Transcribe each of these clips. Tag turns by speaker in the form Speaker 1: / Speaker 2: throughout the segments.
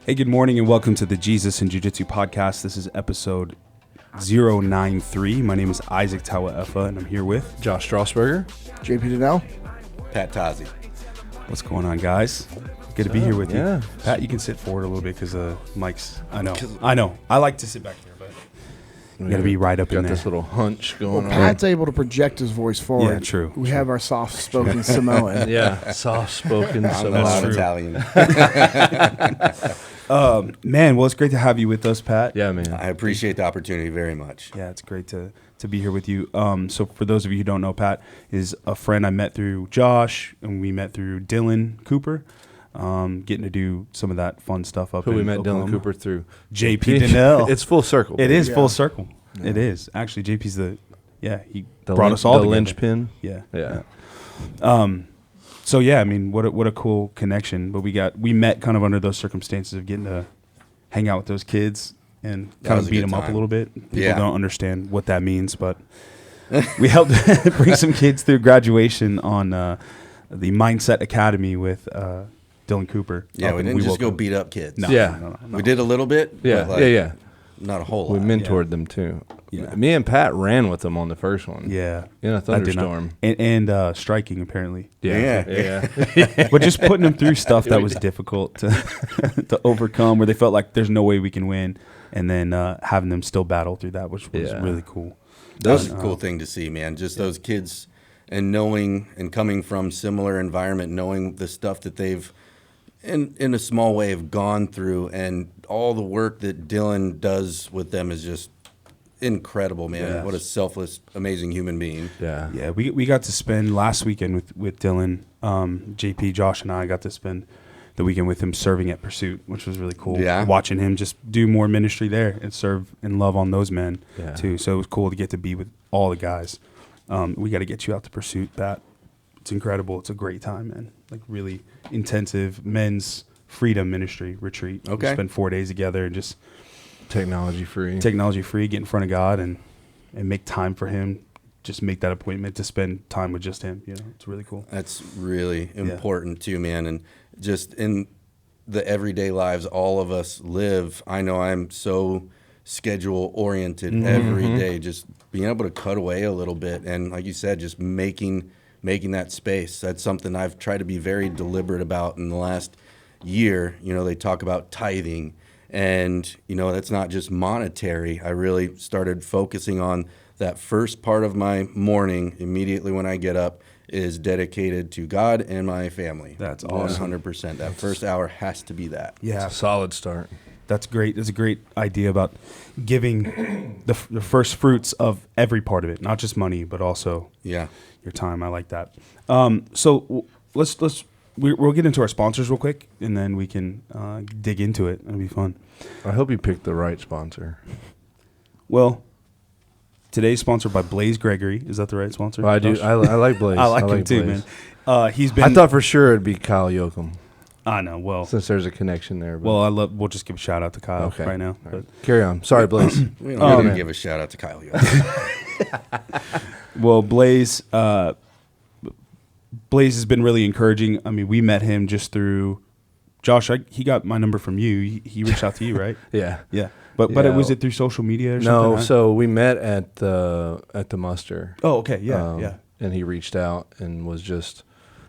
Speaker 1: Hey, good morning and welcome to the Jesus and Jiu-Jitsu podcast. This is episode 093. My name is Isaac Tauaefa and I'm here with
Speaker 2: Josh Straussberger,
Speaker 3: JP Dinnell,
Speaker 4: Pat Tazi.
Speaker 1: What's going on, guys? Good to be here with you.
Speaker 2: Yeah.
Speaker 1: Pat, you can sit forward a little bit because Mike's. I know. I like to sit back there, but you got to be right up in
Speaker 2: got
Speaker 1: there.
Speaker 2: this little hunch going on.
Speaker 3: Pat's able to project his voice forward.
Speaker 1: Yeah, true.
Speaker 3: We have our soft-spoken Samoan.
Speaker 2: Yeah, soft-spoken.
Speaker 4: I'm
Speaker 2: Samoan.
Speaker 4: not
Speaker 1: true.
Speaker 4: Italian.
Speaker 1: Man, well, it's great to have you with us, Pat.
Speaker 2: Yeah, man.
Speaker 4: I appreciate the opportunity very much.
Speaker 1: Yeah, it's great to be here with you. So for those of you who don't know, Pat is a friend I met through Josh, and we met through Dylan Cooper, getting to do some of that fun stuff up
Speaker 2: Who
Speaker 1: in
Speaker 2: we met
Speaker 1: Oklahoma.
Speaker 2: Dylan Cooper through.
Speaker 1: JP Dinnell.
Speaker 2: It's full circle.
Speaker 1: It is
Speaker 3: Yeah.
Speaker 1: full circle.
Speaker 3: Yeah.
Speaker 1: It is. Actually, JP's he
Speaker 2: The
Speaker 1: brought us all
Speaker 2: the
Speaker 1: together.
Speaker 2: linchpin.
Speaker 1: Yeah.
Speaker 2: Yeah.
Speaker 1: So yeah, I mean, what a cool connection. But we met kind of under those circumstances of getting to hang out with those kids and
Speaker 4: That
Speaker 1: kind
Speaker 4: was
Speaker 1: of
Speaker 4: a
Speaker 1: beat
Speaker 4: good
Speaker 1: them up a
Speaker 4: time.
Speaker 1: little bit. People
Speaker 4: Yeah.
Speaker 1: don't understand what that means, but we helped bring some kids through graduation on the Mindset Academy with Dylan Cooper.
Speaker 4: Yeah,
Speaker 1: up
Speaker 4: we
Speaker 1: in
Speaker 4: didn't just
Speaker 1: Wewoken.
Speaker 4: go beat up kids.
Speaker 1: No,
Speaker 2: Yeah.
Speaker 1: no.
Speaker 4: We did a little bit.
Speaker 2: Yeah,
Speaker 4: but
Speaker 2: yeah.
Speaker 4: Not a whole
Speaker 2: We
Speaker 4: lot.
Speaker 2: mentored them too.
Speaker 1: Yeah.
Speaker 2: Me and Pat ran with them on the first one.
Speaker 1: Yeah.
Speaker 2: In a
Speaker 1: I did not.
Speaker 2: thunderstorm.
Speaker 1: And striking, apparently.
Speaker 2: Yeah.
Speaker 4: Yeah.
Speaker 1: But just putting them through stuff that was difficult to overcome, where they felt like there's no way we can win, and then having them still battle through that, which was
Speaker 2: Yeah.
Speaker 1: really cool.
Speaker 4: That was a cool thing to see, man. Just those kids and knowing and coming from similar environment, knowing the stuff that they've, in a small way, have gone through, and all the work that Dylan does with them is just incredible, man.
Speaker 1: Yes.
Speaker 4: What a selfless, amazing human being.
Speaker 2: Yeah.
Speaker 1: Yeah, we got to spend last weekend with Dylan, JP, Josh, and I got to spend the weekend with him serving at Pursuit, which was really cool.
Speaker 4: Yeah.
Speaker 1: Watching him just do more ministry there and serve and love on those men
Speaker 2: Yeah.
Speaker 1: too. So it was cool to get to be with all the guys. We got to get you out to Pursuit, Pat. It's incredible. It's a great time, man. Like really intensive men's freedom ministry retreat.
Speaker 4: Okay.
Speaker 1: We spend 4 days together and just
Speaker 2: Technology free.
Speaker 1: technology free, get in front of God and make time for him. Just make that appointment to spend time with just him. You know, it's really cool.
Speaker 4: That's really important too, man. And just in the everyday lives all of us live, I know I'm so schedule oriented every day, just being able to cut away a little bit. And like you said, just making that space. That's something I've tried to be very deliberate about in the last year. You know, they talk about tithing, and, you know, that's not just monetary. I really started focusing on that first part of my morning immediately when I get up is dedicated to God and my family.
Speaker 1: That's awesome.
Speaker 4: 100%. That first hour has to be that.
Speaker 1: Yeah,
Speaker 2: It's a solid start.
Speaker 1: that's great. That's a great idea about giving the first fruits of every part of it, not just money, but also
Speaker 4: Yeah.
Speaker 1: your time. I like that. So we'll get into our sponsors real quick, and then we can dig into it. It'll be fun.
Speaker 2: I hope you picked the right sponsor.
Speaker 1: Well, today's sponsored by Blaze Gregory. Is that the right sponsor?
Speaker 2: Well, I do.
Speaker 1: Josh?
Speaker 2: I like Blaze.
Speaker 1: I like him too,
Speaker 2: Blaze.
Speaker 1: man. He's been.
Speaker 2: I thought for sure it'd be Kyle Yoakum,
Speaker 1: I know. Well,
Speaker 2: since there's a connection there. But
Speaker 1: we'll just give a shout out to Kyle
Speaker 2: okay.
Speaker 1: right now.
Speaker 2: All
Speaker 1: But
Speaker 2: right. Carry on. Sorry, Blaze.
Speaker 4: We don't need
Speaker 2: man.
Speaker 4: to give a shout out to Kyle.
Speaker 1: well, Blaze has been really encouraging. I mean, we met him just through Josh. He got my number from you. He reached out to you, right?
Speaker 2: Yeah.
Speaker 1: Yeah. But
Speaker 2: Yeah.
Speaker 1: was it through social media or something?
Speaker 2: No,
Speaker 1: huh?
Speaker 2: so we met at the muster.
Speaker 1: Oh, okay. Yeah. Yeah.
Speaker 2: And he reached out and was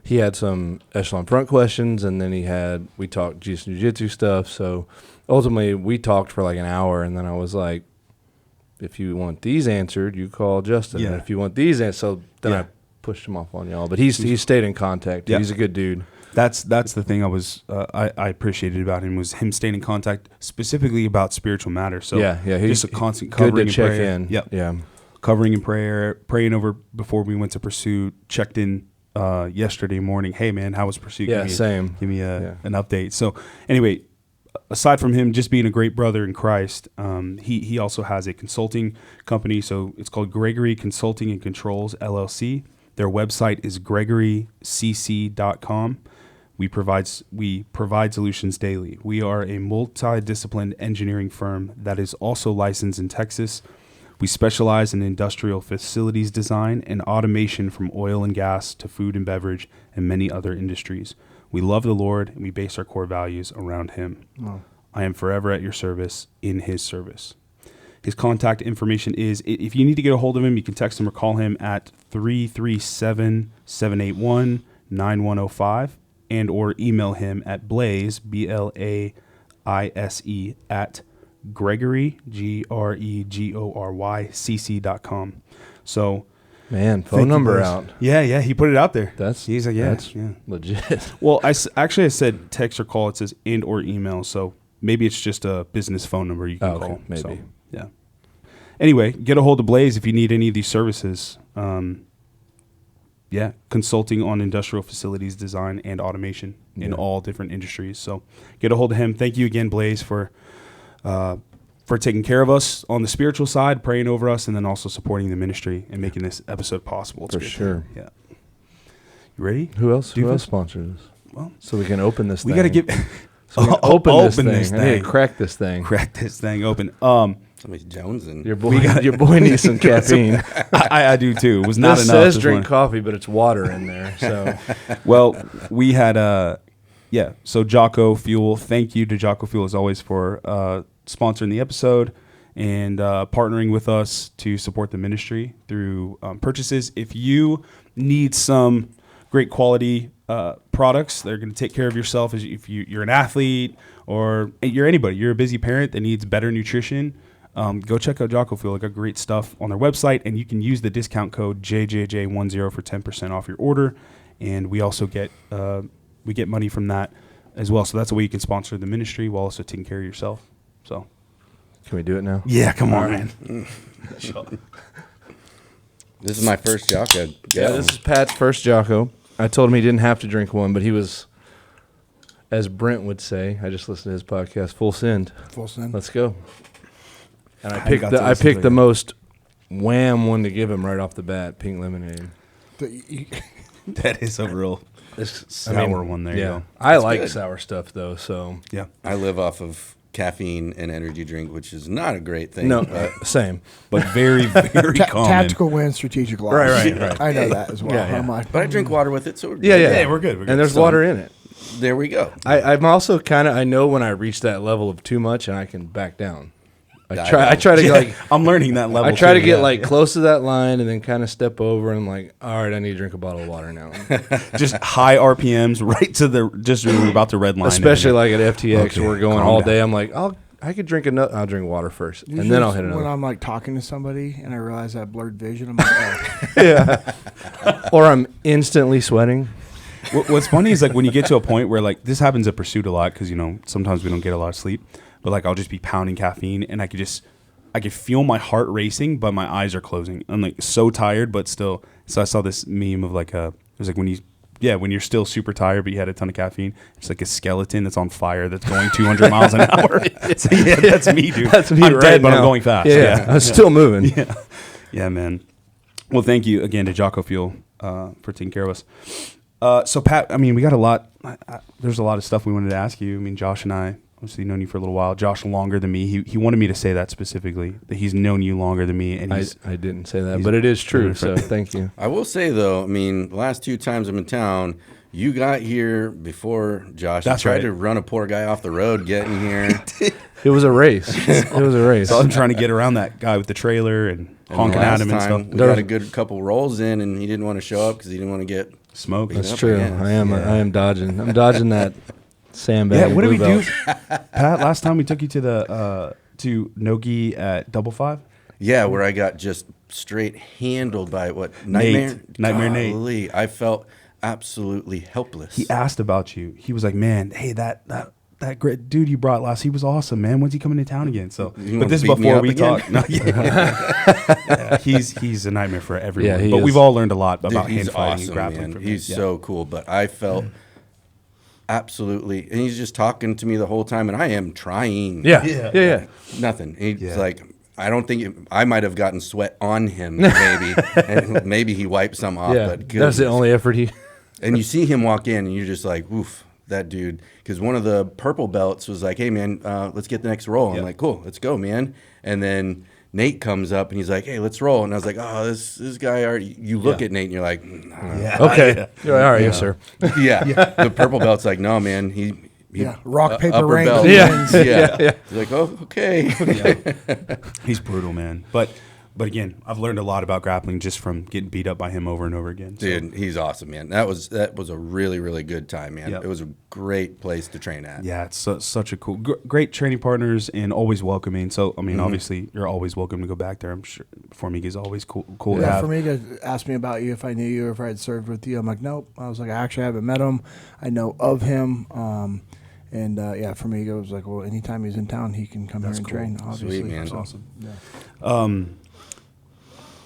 Speaker 2: he had some echelon front questions, and then we talked Jiu-Jitsu stuff. So ultimately we talked for like an hour, and then I was like, if you want these answered, you call Justin.
Speaker 1: Yeah.
Speaker 2: And if you want these answered, so then
Speaker 1: Yeah.
Speaker 2: I pushed him off on y'all. But he's stayed in contact.
Speaker 1: Yeah.
Speaker 2: He's a good dude.
Speaker 1: That's the thing I appreciated about him was him staying in contact specifically about spiritual matters. So
Speaker 2: yeah, he's
Speaker 1: just a constant
Speaker 2: good
Speaker 1: covering
Speaker 2: to
Speaker 1: and
Speaker 2: check
Speaker 1: prayer.
Speaker 2: in.
Speaker 1: Yep.
Speaker 2: Yeah.
Speaker 1: Covering in prayer, praying over before we went to Pursuit. Checked in yesterday morning. Hey man, how was Pursuit?
Speaker 2: Yeah, same.
Speaker 1: Give me an update. So anyway, aside from him just being a great brother in Christ, he also has a consulting company. So it's called Gregory Consulting and Controls LLC. Their website is gregorycc.com. We provide solutions daily. We are a multidisciplined engineering firm that is also licensed in Texas. We specialize in industrial facilities design and automation from oil and gas to food and beverage and many other industries. We love the Lord and we base our core values around Him.
Speaker 3: Wow.
Speaker 1: I am forever at your service in his service. His contact information is, if you need to get a hold of him, you can text him or call him at 337-781-9105 and or email him at Blaise, Blaise, at Gregory, GREGORYCC.com. So,
Speaker 2: Man, phone number out.
Speaker 1: Yeah, he put it out there. He's like,
Speaker 2: that's legit.
Speaker 1: Well, I said text or call. It says and or email. So maybe it's just a business phone number you can call.
Speaker 2: Maybe.
Speaker 1: So, yeah. Anyway, get a hold of Blaise if you need any of these services. Consulting on industrial facilities design and automation in all different industries. So get a hold of him. Thank you again, Blaise, for taking care of us on the spiritual side, praying over us, and then also supporting the ministry and making this episode possible. It's
Speaker 2: For
Speaker 1: good.
Speaker 2: sure.
Speaker 1: Yeah. You ready?
Speaker 2: Who else sponsors us?
Speaker 1: Well,
Speaker 2: so we can open this
Speaker 1: we
Speaker 2: thing.
Speaker 1: got to get
Speaker 2: so we can open this thing.
Speaker 1: this
Speaker 2: I need
Speaker 1: thing.
Speaker 2: to crack this thing.
Speaker 1: Crack this thing open.
Speaker 4: Somebody's jonesing.
Speaker 2: Your boy needs some caffeine.
Speaker 1: I do too. It was not
Speaker 2: This
Speaker 1: enough.
Speaker 2: says
Speaker 1: this
Speaker 2: drink
Speaker 1: morning.
Speaker 2: coffee, but it's water in there. So
Speaker 1: Well, we had so Jocko Fuel. Thank you to Jocko Fuel as always for sponsoring the episode and partnering with us to support the ministry through purchases. If you need some great quality products that are going to take care of yourself, if you're an athlete or you're anybody, you're a busy parent that needs better nutrition, go check out Jocko Fuel. They got great stuff on their website, and you can use the discount code JJJ10 for 10% off your order. And we also get money from that as well. So that's a way you can sponsor the ministry while also taking care of yourself. So,
Speaker 2: can we do it now?
Speaker 1: yeah, come on, man.
Speaker 4: This is my first Jocko.
Speaker 2: Yeah, this is Pat's first Jocko. I told him he didn't have to drink one, but he was, as Brent would say, I just listened to his podcast, full send.
Speaker 3: Full send.
Speaker 2: Let's go. And I
Speaker 1: got to
Speaker 2: picked
Speaker 1: listen to
Speaker 2: the
Speaker 1: it.
Speaker 2: most wham one to give him right off the bat, pink lemonade.
Speaker 1: That is a real sour one there. You go.
Speaker 2: I like
Speaker 4: good.
Speaker 2: sour stuff though, so
Speaker 1: Yeah.
Speaker 4: I live off of caffeine and energy drink, which is not a great thing.
Speaker 2: no,
Speaker 4: but
Speaker 2: same.
Speaker 1: But very, very common.
Speaker 3: Tactical win, strategic loss.
Speaker 2: Right.
Speaker 3: I know that as well.
Speaker 2: Yeah, yeah.
Speaker 3: I'm like,
Speaker 4: but I drink water with it, so we're
Speaker 2: Yeah,
Speaker 4: good.
Speaker 2: yeah,
Speaker 1: we're good.
Speaker 2: And there's water in it.
Speaker 4: There we go.
Speaker 2: I'm also I know when I reach that level of too much and I can back down. I try to
Speaker 1: Yeah,
Speaker 2: get
Speaker 1: I'm learning that level.
Speaker 2: I try to
Speaker 1: too,
Speaker 2: get
Speaker 1: yeah.
Speaker 2: close to that line and then kind of step over and I'm like, all right, I need to drink a bottle of water now.
Speaker 1: just high RPMs right to we're about to red line.
Speaker 2: Especially like at FTX,
Speaker 1: Okay,
Speaker 2: we're going
Speaker 1: calm
Speaker 2: all
Speaker 1: down.
Speaker 2: day. I'm like, I could drink I'll drink water first, and
Speaker 3: usually
Speaker 2: then I'll hit
Speaker 3: when
Speaker 2: another.
Speaker 3: I'm like talking to somebody and I realize I have blurred vision, I'm like, oh.
Speaker 2: Yeah. Or I'm instantly sweating.
Speaker 1: What's funny is like when you get to a point where like this happens at Pursuit a lot because sometimes we don't get a lot of sleep, but like I'll just be pounding caffeine and I could feel my heart racing, but my eyes are closing. I'm like so tired, but still. So I saw this meme of like it was like when you're still super tired, but you had a ton of caffeine. It's like a skeleton that's on fire that's going 200 miles an hour. So, yeah, that's me, dude.
Speaker 2: That's me
Speaker 1: I'm
Speaker 2: right
Speaker 1: dead, but
Speaker 2: now.
Speaker 1: I'm going fast.
Speaker 2: Yeah, I'm still moving.
Speaker 1: Yeah, man. Well, thank you again to Jocko Fuel for taking care of us. So Pat, I mean, we got a lot. There's a lot of stuff we wanted to ask you. I mean, Josh and I obviously known you for a little while. Josh longer than me. He wanted me to say that specifically, that he's known you longer than me. And
Speaker 2: I didn't say that, but it is true. So thank you.
Speaker 4: I will say though, I mean, the last 2 times I'm in town, you got here before Josh.
Speaker 1: That's
Speaker 4: you tried
Speaker 1: right.
Speaker 4: to run a poor guy off the road getting here.
Speaker 2: It was a race.
Speaker 1: So I'm trying to get around that guy with the trailer and honking at him and stuff.
Speaker 4: We got a good couple rolls in, and he didn't want to show up because he didn't want to get
Speaker 1: Smoke.
Speaker 4: That's
Speaker 2: That's true.
Speaker 4: Yeah.
Speaker 2: I am dodging. I'm dodging that sandbag.
Speaker 1: Yeah, what did we
Speaker 2: blue
Speaker 1: do,
Speaker 2: belt.
Speaker 1: Pat? Last time we took you to the to Nogi at Double Five.
Speaker 4: Yeah, where I got just straight handled by Nightmare
Speaker 1: Nate.
Speaker 4: Golly, I felt absolutely helpless.
Speaker 1: He asked about you. He was like, "Man, hey, that great dude you brought last, he was awesome, man. When's he coming to town again?" So,
Speaker 4: You
Speaker 1: but this is
Speaker 4: wanna beat me
Speaker 1: before
Speaker 4: up
Speaker 1: we
Speaker 4: again?
Speaker 1: talk. No, yeah, he's a nightmare for everyone.
Speaker 2: Yeah, he
Speaker 1: but
Speaker 2: is.
Speaker 1: we've all learned a lot
Speaker 4: Dude,
Speaker 1: about
Speaker 4: he's
Speaker 1: hand fighting
Speaker 4: awesome,
Speaker 1: and grappling
Speaker 4: man.
Speaker 1: from him.
Speaker 4: He's
Speaker 1: Yeah.
Speaker 4: so cool. But I felt absolutely, and he's just talking to me the whole time, and I am trying.
Speaker 2: Yeah.
Speaker 4: Nothing. He's
Speaker 1: Yeah.
Speaker 4: like, I don't think I might have gotten sweat on him, maybe, and maybe he wiped some off.
Speaker 2: Yeah,
Speaker 4: But
Speaker 2: that's the
Speaker 4: goodness.
Speaker 2: only effort he.
Speaker 4: And you see him walk in, and you're just like, oof, that dude. Because one of the purple belts was like, hey, man, let's get the next roll. I'm
Speaker 1: Yeah.
Speaker 4: like, cool, let's go, man. And then Nate comes up, and he's like, hey, let's roll. And I was like, oh, this guy already. You look
Speaker 1: Yeah.
Speaker 4: at Nate, and you're like, nah.
Speaker 1: Yeah.
Speaker 2: Okay. You're like, all right, yes, sir.
Speaker 4: Yeah. The purple belt's like, no, man,
Speaker 3: rock, paper,
Speaker 4: upper
Speaker 3: rank.
Speaker 4: belt.
Speaker 2: Yeah.
Speaker 4: Yeah. He's like, oh, okay.
Speaker 1: He's brutal, man. But again, I've learned a lot about grappling just from getting beat up by him over and over again. So.
Speaker 4: Dude, he's awesome, man. That was a really, really good time, man.
Speaker 1: Yep.
Speaker 4: It was a great place to train at.
Speaker 1: Yeah, it's such a cool, great training partners and always welcoming. So, I mean, obviously, you're always welcome to go back there. I'm sure Formiga is always cool to
Speaker 3: Yeah,
Speaker 1: have.
Speaker 3: Formiga asked me about you, if I knew you or if I had served with you. I'm like, nope. I was like, I actually haven't met him. I know of him. Formiga was like, well, anytime he's in town, he can come
Speaker 1: That's
Speaker 3: here and
Speaker 1: cool.
Speaker 3: train, obviously.
Speaker 4: Sweet, man.
Speaker 3: So,
Speaker 1: Awesome.
Speaker 3: yeah.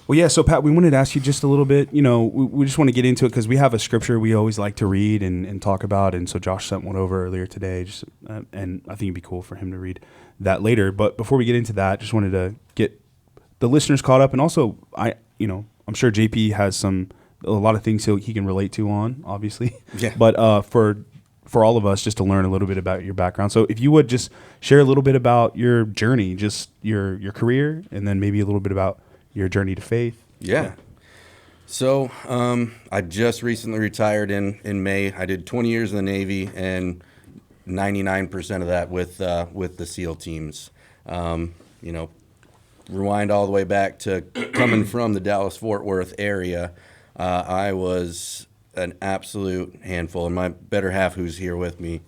Speaker 1: Well, yeah, so Pat, we wanted to ask you just a little bit, we just want to get into it because we have a scripture we always like to read and talk about. And so Josh sent one over earlier today, and I think it'd be cool for him to read that later. But before we get into that, just wanted to get the listeners caught up. And also, I'm sure JP has a lot of things he can relate to on, obviously.
Speaker 4: Yeah.
Speaker 1: But for all of us, just to learn a little bit about your background. So if you would just share a little bit about your journey, just your career, and then maybe a little bit about your journey to faith.
Speaker 4: Yeah. So I just recently retired in May. I did 20 years in the Navy and 99% of that with the SEAL teams. Rewind all the way back to coming from the Dallas-Fort Worth area. I was an absolute handful, and my better half, who's here with me,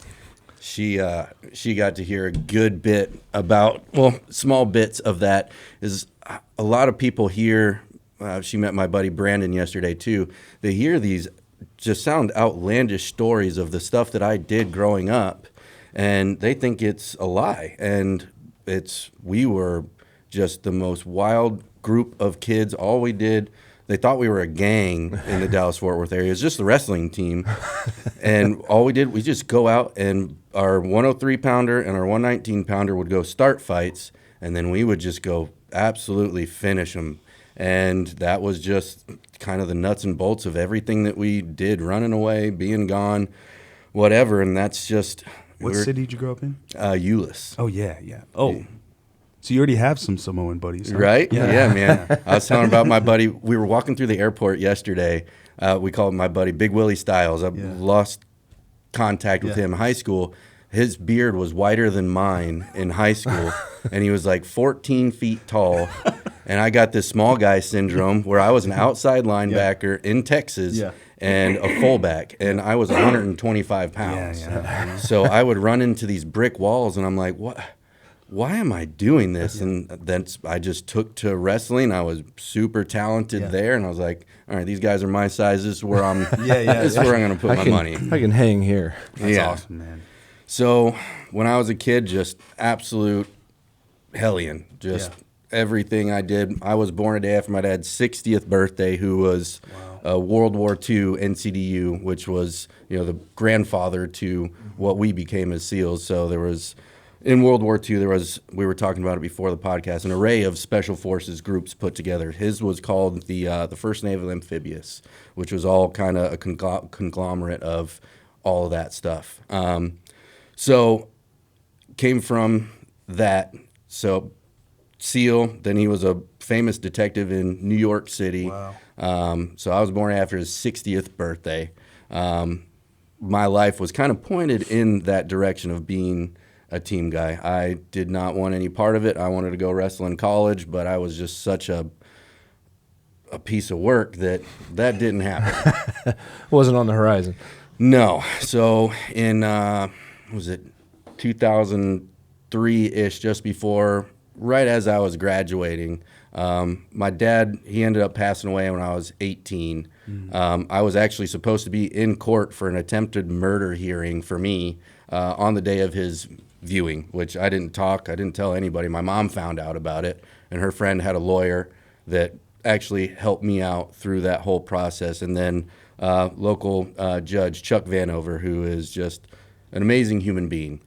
Speaker 4: she got to hear a good bit about, small bits of that. Is a lot of people here. She met my buddy Brandon yesterday too. They hear these just sound outlandish stories of the stuff that I did growing up, and they think it's a lie. And we were just the most wild group of kids. All we did, they thought we were a gang in the Dallas-Fort Worth area. It was just the wrestling team. And all we did, we just go out, and our 103-pounder and our 119-pounder would go start fights, and then we would just go absolutely finish them. And that was just kind of the nuts and bolts of everything that we did, running away, being gone, whatever. And that's just...
Speaker 1: What city did you grow up in?
Speaker 4: Euless.
Speaker 1: Oh, yeah. Oh, so you already have some Samoan buddies, huh?
Speaker 4: Right? Yeah, man. I was telling about my buddy. We were walking through the airport yesterday. We called my buddy Big Willie Styles. I lost contact with him in high school. His beard was whiter than mine in high school, and he was like 14 feet tall. And I got this small guy syndrome where I was an outside linebacker in Texas and a fullback, and I was 125 pounds. So I would run into these brick walls, and I'm like, what? Why am I doing this? And then I just took to wrestling. I was super talented there, and I was like, all right, these guys are my size. This is where I'm. This is where I'm going to put my money.
Speaker 2: I can hang here.
Speaker 1: That's awesome, man.
Speaker 4: So when I was a kid, just absolute hellion. Just everything I did. I was born a day after my dad's 60th birthday, who was World War II NCDU, which was the grandfather to what we became as SEALs. So there was. In World War II, we were talking about it before the podcast, an array of special forces groups put together. His was called the 1st Naval Amphibious, which was all kind of a conglomerate of all of that stuff. So came from that. So SEAL, then he was a famous detective in New York City. Wow. So I was born after his 60th birthday. My life was kind of pointed in that direction of being a team guy. I did not want any part of it. I wanted to go wrestle in college, but I was just such a piece of work that didn't happen.
Speaker 2: Wasn't on the horizon.
Speaker 4: No. So in, 2003-ish, just before, right as I was graduating, my dad, he ended up passing away when I was 18. I was actually supposed to be in court for an attempted murder hearing for me on the day of his viewing, which I didn't tell anybody. My mom found out about it, and her friend had a lawyer that actually helped me out through that whole process. And then local judge Chuck Vanover, who is just an amazing human being.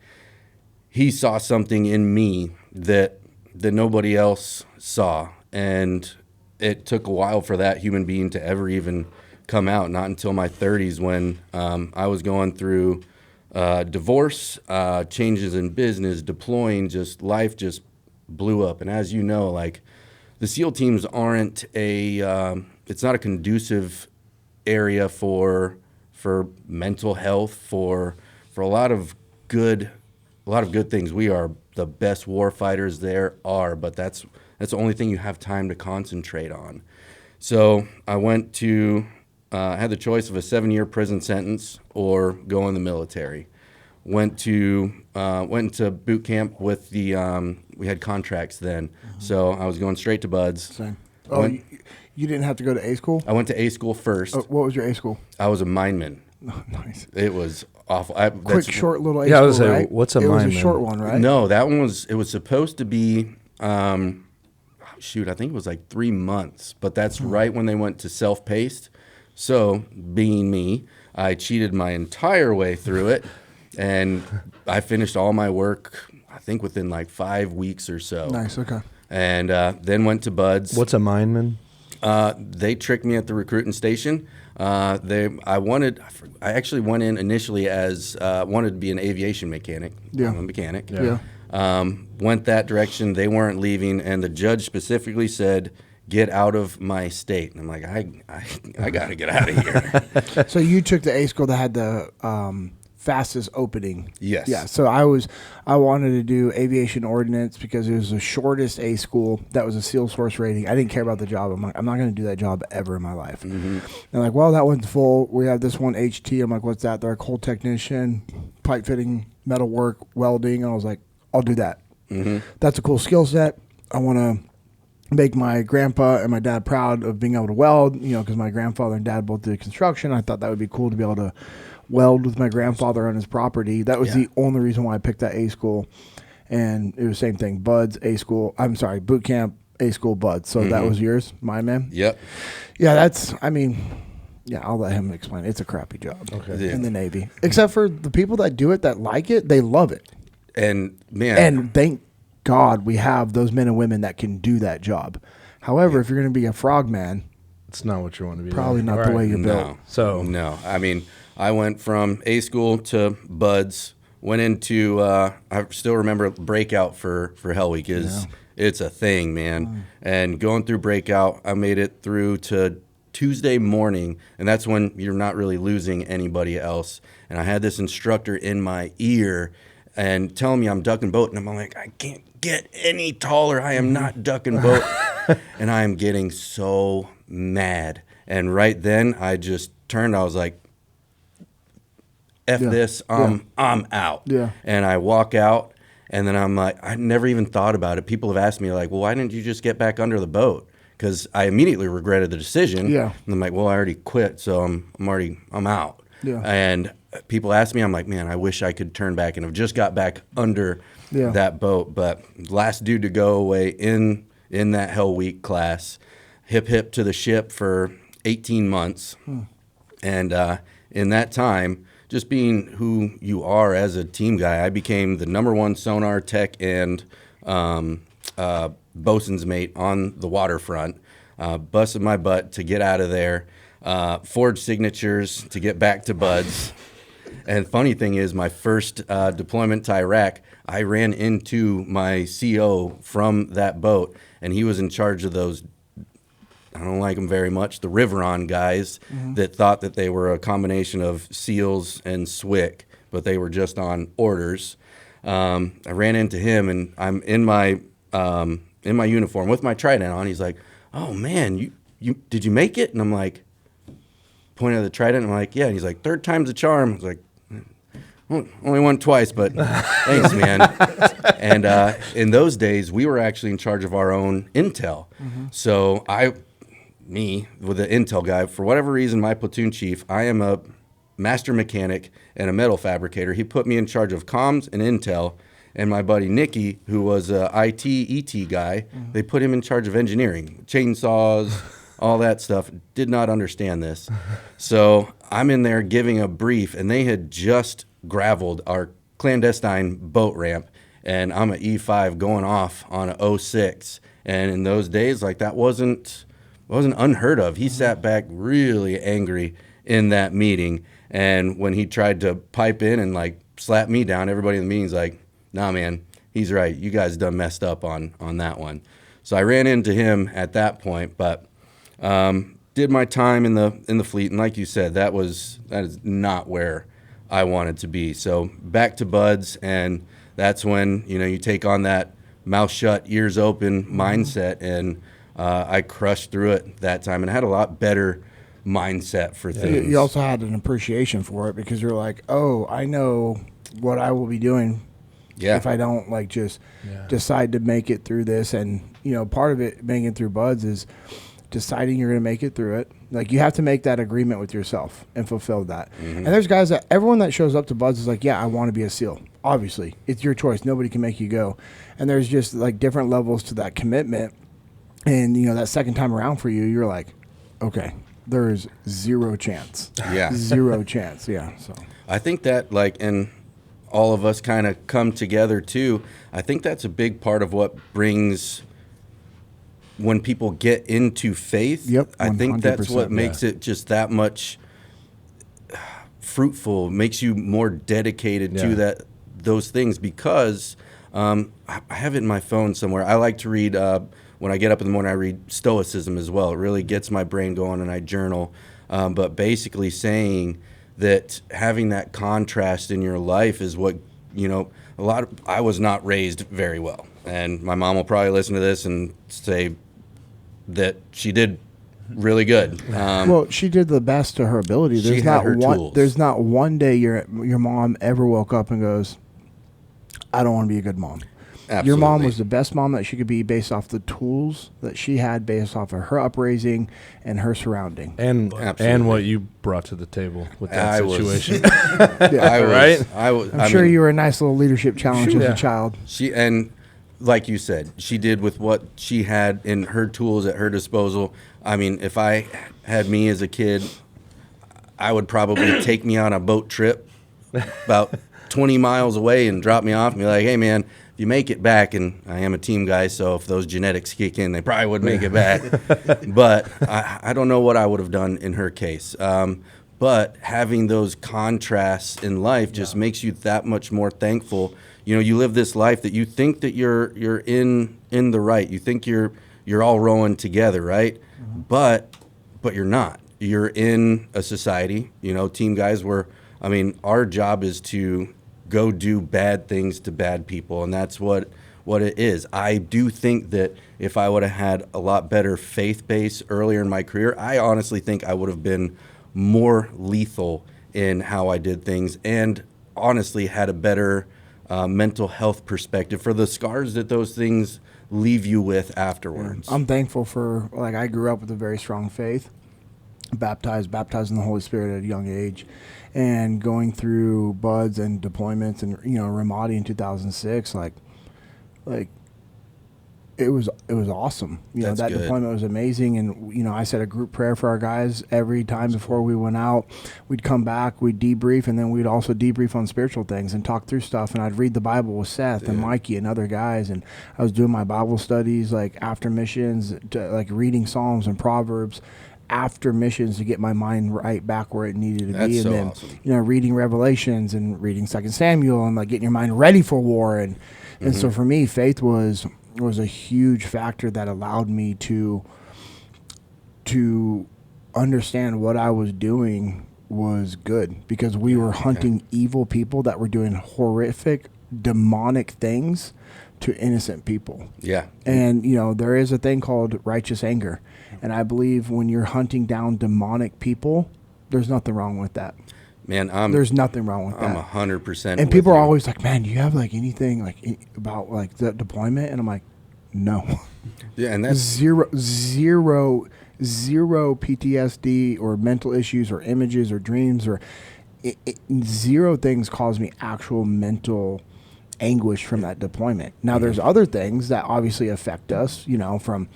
Speaker 4: He saw something in me that nobody else saw, and it took a while for that human being to ever even come out. Not until my 30s, when I was going through divorce, changes in business, deploying, just life just blew up. And as you know, like, the SEAL teams aren't it's not a conducive area for mental health, for a lot of good things. We are the best war fighters there are, but that's the only thing you have time to concentrate on. So I went to had the choice of a 7-year prison sentence or go in the military. Went to boot camp with the we had contracts then, so I was going straight to Buds.
Speaker 3: Same. Oh, you didn't have to go to A school?
Speaker 4: I went to A school first.
Speaker 3: What was your A school?
Speaker 4: I was a mineman.
Speaker 3: Oh, nice.
Speaker 4: It was awful.
Speaker 3: Quick, short little A
Speaker 2: Yeah, I
Speaker 3: school,
Speaker 2: was gonna say,
Speaker 3: right?
Speaker 2: what's a
Speaker 3: It was
Speaker 2: mineman?
Speaker 3: a short one, right?
Speaker 4: No, that one was. It was supposed to be. I think it was like 3 months, but that's right when they went to self-paced. So, being me, I cheated my entire way through it, and I finished all my work, I think, within like 5 weeks or so.
Speaker 3: Nice, okay.
Speaker 4: And then went to Buds.
Speaker 2: What's a mineman?
Speaker 4: They tricked me at the recruiting station. I actually went in initially as wanted to be an aviation mechanic.
Speaker 3: Yeah.
Speaker 4: I'm a mechanic.
Speaker 3: Yeah.
Speaker 4: Went that direction. They weren't leaving, and the judge specifically said, "Get out of my state." And I'm like, I got to get out of here.
Speaker 3: So you took the A school that had the fastest opening.
Speaker 4: Yes.
Speaker 3: Yeah. So I wanted to do aviation ordnance because it was the shortest A school. That was a SEAL source rating. I didn't care about the job. I'm like, I'm not going to do that job ever in my life.
Speaker 4: Mm-hmm.
Speaker 3: They're like, well, that one's full. We have this one HT. I'm like, what's that? They're like, hull technician, pipe fitting, metal work, welding. And I was like, I'll do that.
Speaker 4: Mm-hmm.
Speaker 3: That's a cool skill set. I want to make my grandpa and my dad proud of being able to weld, because my grandfather and dad both did construction. I thought that would be cool to be able to weld with my grandfather on his property. That was the only reason why I picked that A school. And it was the same thing. Buds, A school. I'm sorry, boot camp, A school, Buds. So that was yours, my man?
Speaker 4: Yep.
Speaker 3: Yeah, I'll let him explain. It's a crappy job in the Navy. Except for the people that do it, that like it, they love it.
Speaker 4: And man,
Speaker 3: And thank God we have those men and women that can do that job. However, if you're going to be a frogman,
Speaker 2: It's not what you want to be.
Speaker 3: probably
Speaker 2: doing.
Speaker 3: not
Speaker 2: Right.
Speaker 3: the way you're built.
Speaker 4: no.
Speaker 2: So-
Speaker 4: no. I mean, I went from A school to Buds. Went into. I still remember Breakout for Hell Week. It's a thing, man. And going through Breakout, I made it through to Tuesday morning, and that's when you're not really losing anybody else. And I had this instructor in my ear and telling me I'm ducking boat, and I'm like, I can't get any taller. I am not ducking boat. And I am getting so mad. And right then, I just turned. I was like, F this, I'm out.
Speaker 3: Yeah.
Speaker 4: And I walk out, and then I'm like, I never even thought about it. People have asked me, like, well, why didn't you just get back under the boat? Because I immediately regretted the decision.
Speaker 3: Yeah.
Speaker 4: And I'm like, well, I already quit, so I'm out.
Speaker 3: Yeah.
Speaker 4: And people ask me, I'm like, man, I wish I could turn back and have just got back under that boat. But last dude to go away in that Hell Week class, hip to the ship for 18 months. And in that time, just being who you are as a team guy, I became the #1 sonar tech and bosun's mate on the waterfront. Busted my butt to get out of there. Forged signatures to get back to Buds. And funny thing is, my first deployment to Iraq, I ran into my CO from that boat, and he was in charge of those, I don't like them very much, the Riveron guys that thought that they were a combination of SEALs and SWCC, but they were just on orders. I ran into him, and I'm in my uniform with my trident on. He's like, "Oh man, you did you make it?" And I'm like, pointing at the trident. I'm like, "Yeah." And he's like, "Third time's a charm." I was like, "Only won twice, but thanks, man." And in those days, we were actually in charge of our own intel. So me, with the intel guy, for whatever reason, my platoon chief, I am a master mechanic and a metal fabricator. He put me in charge of comms and intel. And my buddy Nicky, who was a IT, ET guy, they put him in charge of engineering, chainsaws, all that stuff. Did not understand this. So I'm in there giving a brief, and they had just graveled our clandestine boat ramp, and I'm an E5 going off on an 06. And in those days, like, that wasn't unheard of. He sat back really angry in that meeting, and when he tried to pipe in and like slap me down, everybody in the meeting's like, "Nah, man, he's right. You guys done messed up on that one." So I ran into him at that point, but did my time in the fleet, and like you said, that is not where I wanted to be. So back to buds, and that's when, you know, you take on that mouth shut, ears open mindset, and I crushed through it that time and had a lot better mindset for things.
Speaker 3: You also had an appreciation for it because you're like, oh, I know what I will be doing if I don't like just decide to make it through this. And, you know, part of it making it through buds is deciding you're going to make it through it. Like, you have to make that agreement with yourself and fulfill that. And there's guys that everyone that shows up to buds is like, yeah, I want to be a SEAL. Obviously, it's your choice. Nobody can make you go. And there's just like different levels to that commitment. And, you know, that second time around for you, you're like, okay, there's zero chance.
Speaker 4: Yeah.
Speaker 3: Zero chance. Yeah. So
Speaker 4: I think that, like, and all of us kind of come together too. I think that's a big part of what brings, when people get into faith.
Speaker 3: Yep.
Speaker 4: I think that's what makes it just that much fruitful, makes you more dedicated to those things, because I have it in my phone somewhere. I like to read, when I get up in the morning, I read Stoicism as well. It really gets my brain going, and I journal. But basically saying that having that contrast in your life is what, you know, I was not raised very well. And my mom will probably listen to this and say that she did really good.
Speaker 3: well, she did the best to her ability.
Speaker 4: She had her tools.
Speaker 3: There's not one day your mom ever woke up and goes, I don't want to be a good mom.
Speaker 4: Absolutely.
Speaker 3: Your mom was the best mom that she could be based off the tools that she had, based off of her upraising and her surrounding.
Speaker 2: And what you brought to the table with that situation.
Speaker 3: I'm sure you were a nice little leadership challenge as a child.
Speaker 4: And like you said, she did with what she had in her tools at her disposal. I mean, if I had me as a kid, I would probably take me on a boat trip about 20 miles away and drop me off and be like, hey, man, if you make it back, and I am a team guy, so if those genetics kick in, they probably would make it back. But I don't know what I would have done in her case. But having those contrasts in life just makes you that much more thankful. You know, you live this life that you think that you're in the right. You think you're all rowing together, right? But you're not. You're in a society. You know, team guys our job is to go do bad things to bad people, and that's what it is. I do think that if I would have had a lot better faith base earlier in my career, I honestly think I would have been more lethal in how I did things, and honestly had a better mental health perspective for the scars that those things leave you with afterwards.
Speaker 3: I'm thankful for, like, I grew up with a very strong faith, baptized in the Holy Spirit at a young age, and going through buds and deployments and, you know, Ramadi in 2006, like it was awesome. You know, that deployment was amazing. And, you know, I said a group prayer for our guys every time before we went out. We'd come back, we'd debrief, and then we'd also debrief on spiritual things and talk through stuff. And I'd read the Bible with Seth and Mikey and other guys. And I was doing my Bible studies, like, after missions, like reading Psalms and Proverbs after missions to get my mind right back where it needed to be. And then,
Speaker 4: awesome.
Speaker 3: You know, reading Revelations and reading 2 Samuel and, like, getting your mind ready for war. And so for me, faith was a huge factor that allowed me to understand what I was doing was good, because we were hunting evil people that were doing horrific, demonic things to innocent people. Yeah. And, you know, there is a thing called righteous anger. And I believe when you're hunting down demonic people, there's nothing wrong with that.
Speaker 4: Man,
Speaker 3: there's nothing wrong with that.
Speaker 4: I'm 100%.
Speaker 3: And people are always like, "Man, do you have like anything like about like the deployment?" And I'm like, "No."
Speaker 4: Yeah, and that's
Speaker 3: zero PTSD or mental issues or images or dreams or zero things cause me actual mental anguish from that deployment. Now, there's other things that obviously affect us, you know, from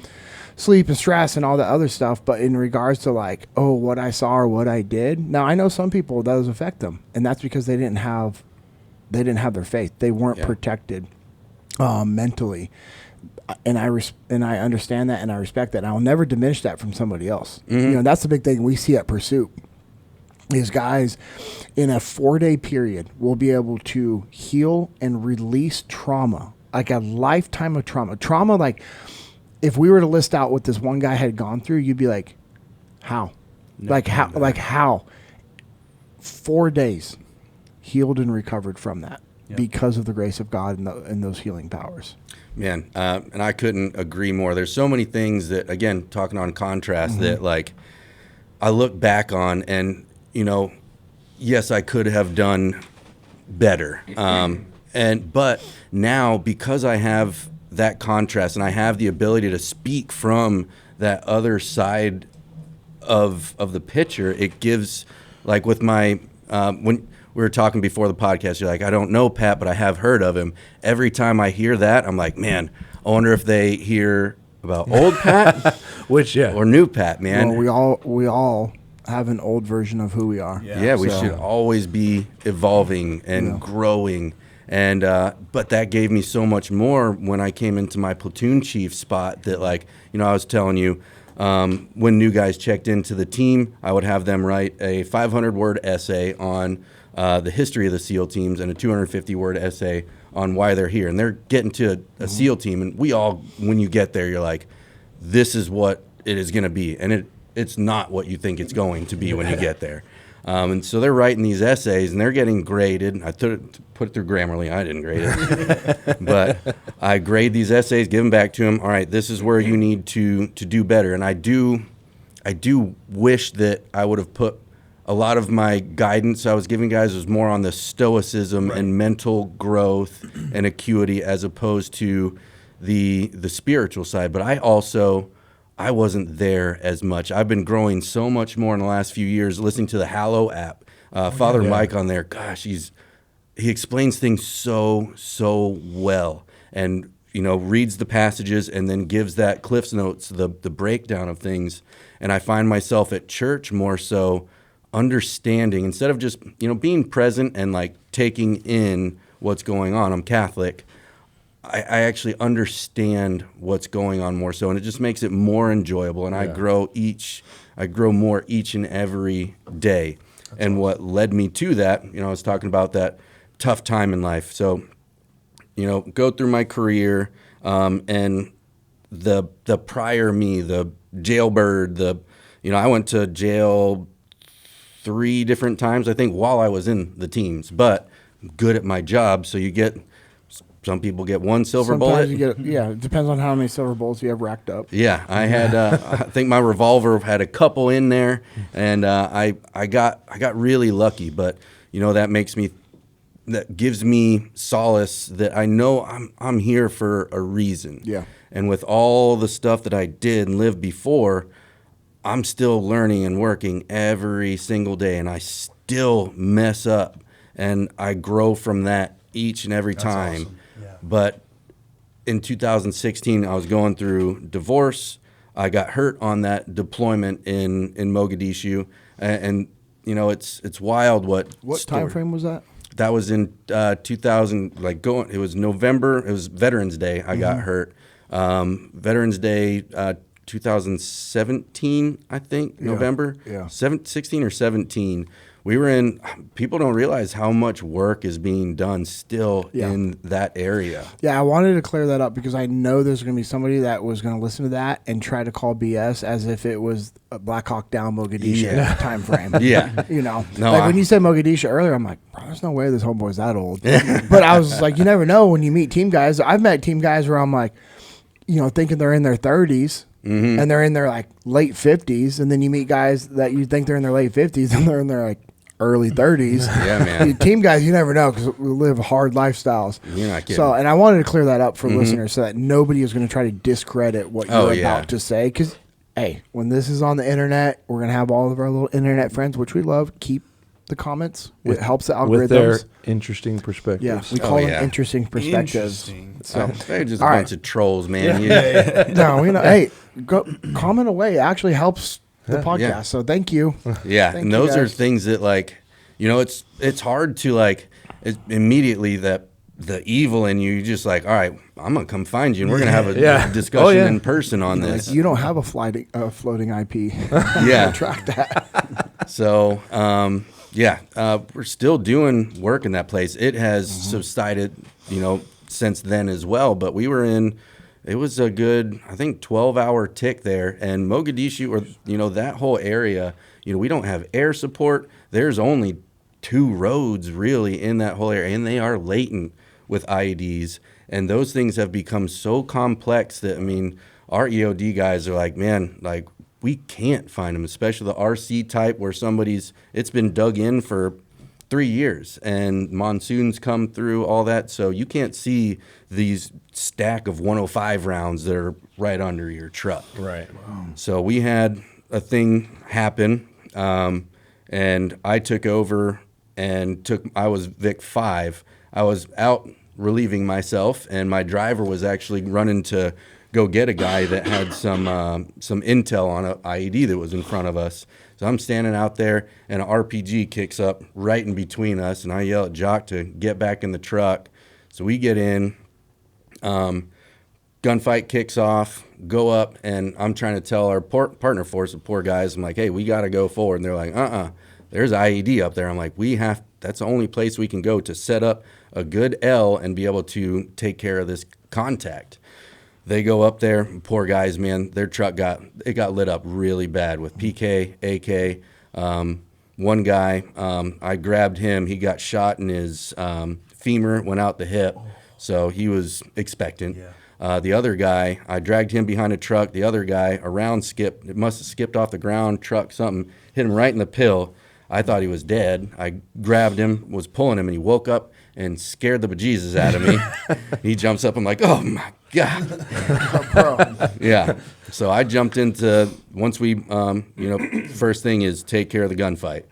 Speaker 3: sleep and stress and all that other stuff. But in regards to like, oh, what I saw or what I did, now I know some people it does affect them, and that's because they didn't have their faith. They weren't protected mentally, and I understand that and I respect that. And I'll never diminish that from somebody else. You know, that's the big thing we see at Pursuit. Is guys in a 4-day period will be able to heal and release trauma, like a lifetime of trauma. Trauma, like if we were to list out what this one guy had gone through, you'd be like, how? Like how? 4 days. healed and recovered from that because of the grace of God and those healing powers.
Speaker 4: Man, and I couldn't agree more. There's so many things that, again, talking on contrast, that like I look back on, and yes, I could have done better. But now, because I have that contrast and I have the ability to speak from that other side of the picture, it gives, like with my when we were talking before the podcast, you're like, I don't know Pat, but I have heard of him. Every time I hear that, I'm like, man, I wonder if they hear about old Pat, or new Pat, man.
Speaker 3: Well, we all have an old version of who we are.
Speaker 4: Yeah, we should always be evolving and growing. And but that gave me so much more when I came into my platoon chief spot, that, like, I was telling you, when new guys checked into the team, I would have them write a 500-word essay on the history of the SEAL teams and a 250-word essay on why they're here. And they're getting to a SEAL team, and we all, when you get there, you're like, this is what it is going to be. And it's not what you think it's going to be when you get there. And so they're writing these essays, and they're getting graded. I put it through Grammarly. I didn't grade it. But I grade these essays, give them back to them. All right, this is where you need to do better. And I do wish that I would have put a lot of my guidance I was giving guys was more on the stoicism and mental growth and acuity, as opposed to the spiritual side. But I wasn't there as much. I've been growing so much more in the last few years listening to the Hallow app. Father Mike on there, gosh, he explains things so well, and reads the passages and then gives that Cliff's Notes, the breakdown of things. And I find myself at church more so understanding, instead of just being present and like taking in what's going on. I'm Catholic. I actually understand what's going on more so, and it just makes it more enjoyable. And I grow more each and every day. And what led me to that, I was talking about that tough time in life. So, go through my career, and the prior me, the jailbird, I went to jail 3 different times, I think, while I was in the teams, but good at my job. So some people get one silver bullet.
Speaker 3: It depends on how many silver bullets you have racked up.
Speaker 4: Yeah, I had. I think my revolver had a couple in there, and I got really lucky. But that gives me solace that I know I'm here for a reason.
Speaker 3: Yeah.
Speaker 4: And with all the stuff that I did and lived before, I'm still learning and working every single day, and I still mess up, and I grow from that each and every time.
Speaker 1: Awesome. Yeah.
Speaker 4: But in 2016, I was going through divorce. I got hurt on that deployment in Mogadishu, and it's wild what
Speaker 3: time frame was that?
Speaker 4: That was in 2000. It was November. It was Veterans Day. I got hurt. Veterans Day 2017, I think, November.
Speaker 3: Yeah.
Speaker 4: 16 or 17. We were in. People don't realize how much work is being done still in that area.
Speaker 3: Yeah, I wanted to clear that up because I know there's going to be somebody that was going to listen to that and try to call BS as if it was a Black Hawk Down Mogadishu time frame.
Speaker 4: Yeah.
Speaker 3: When you said Mogadishu earlier, I'm like, bro, there's no way this homeboy's that old. But I was like, you never know when you meet team guys. I've met team guys where I'm like, thinking they're in their 30s. Mm-hmm. And they're in their late 50s, and then you meet guys that you think they're in their late 50s, and they're in their early 30s.
Speaker 4: Yeah, man.
Speaker 3: Team guys, you never know because we live hard lifestyles.
Speaker 4: You're not kidding.
Speaker 3: So, and I wanted to clear that up for listeners so that nobody is going to try to discredit what you're about to say. Because, hey, when this is on the internet, we're going to have all of our little internet friends, which we love, keep the comments. It helps the algorithms.
Speaker 2: With their interesting perspectives.
Speaker 3: Yeah, we call them interesting perspectives.
Speaker 4: So they're just a bunch of trolls, man.
Speaker 3: No, hey, go comment away. It actually helps the podcast. Yeah. So thank you.
Speaker 4: Yeah, and those are things that it's hard to immediately that the evil in you. You're just like, all right, I'm gonna come find you, and we're gonna have a discussion in person on this.
Speaker 3: You don't have a floating IP.
Speaker 4: Yeah,
Speaker 3: track that.
Speaker 4: So. We're still doing work in that place. It has subsided, since then as well. But we were it was a good, I think, 12-hour tick there. And Mogadishu, or, that whole area, we don't have air support. There's only 2 roads really in that whole area, and they are latent with IEDs. And those things have become so complex that, I mean, our EOD guys are like, man, like, we can't find them, especially the RC type where it's been dug in for 3 years and monsoons come through, all that. So you can't see these stack of 105 rounds that are right under your truck.
Speaker 2: Right.
Speaker 4: So we had a thing happen, and I took over and I was Vic 5. I was out relieving myself, and my driver was actually running to go get a guy that had some intel on an IED that was in front of us. So I'm standing out there, and an RPG kicks up right in between us, and I yell at Jock to get back in the truck. So we get in, gunfight kicks off, go up, and I'm trying to tell our partner force, the poor guys, I'm like, hey, we got to go forward. And they're like, there's IED up there. I'm like, that's the only place we can go to set up a good L and be able to take care of this contact. They go up there, poor guys, man, their truck got lit up really bad with PK, AK. One guy, I grabbed him. He got shot in his femur, went out the hip, so he was expectant. Yeah. The other guy, I dragged him behind a truck. The other guy, it must have skipped off the ground, truck, something, hit him right in the pill. I thought he was dead. I grabbed him, was pulling him, and he woke up and scared the bejesus out of me. He jumps up. I'm like, oh, my God. Yeah. So I jumped into, once we, first thing is take care of the gunfight.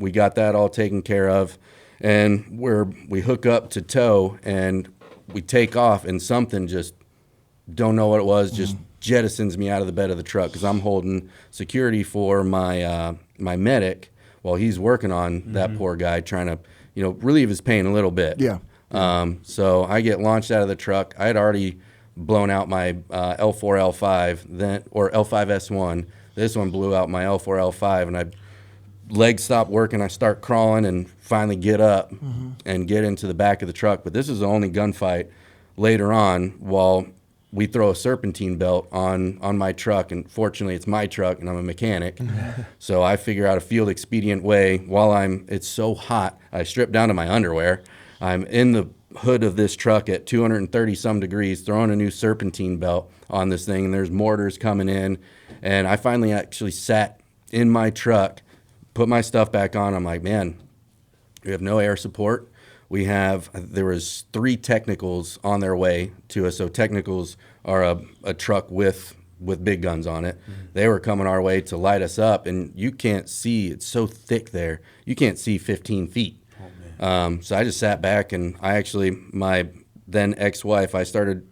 Speaker 4: We got that all taken care of. And we hook up to tow, and we take off, and something just, don't know what it was, just jettisons me out of the bed of the truck because I'm holding security for my medic while he's working on that poor guy, trying to, relieve his pain a little bit.
Speaker 3: Yeah.
Speaker 4: So I get launched out of the truck. I had already blown out my L4, L5, or L5S1. This one blew out my L4, L5, and I legs stop working. I start crawling and finally get up and get into the back of the truck. But this is the only gunfight later on while we throw a serpentine belt on my truck, and fortunately it's my truck and I'm a mechanic. So I figure out a field expedient way while it's so hot, I strip down to my underwear. I'm in the hood of this truck at 230 some degrees, throwing a new serpentine belt on this thing, and there's mortars coming in. And I finally actually sat in my truck, put my stuff back on. I'm like, man, we have no air support. There was 3 technicals on their way to us. So technicals are a truck with big guns on it. They were coming our way to light us up, and you can't see, it's so thick there, you can't see 15 feet. So I just sat back, and I actually, my then ex-wife, I started,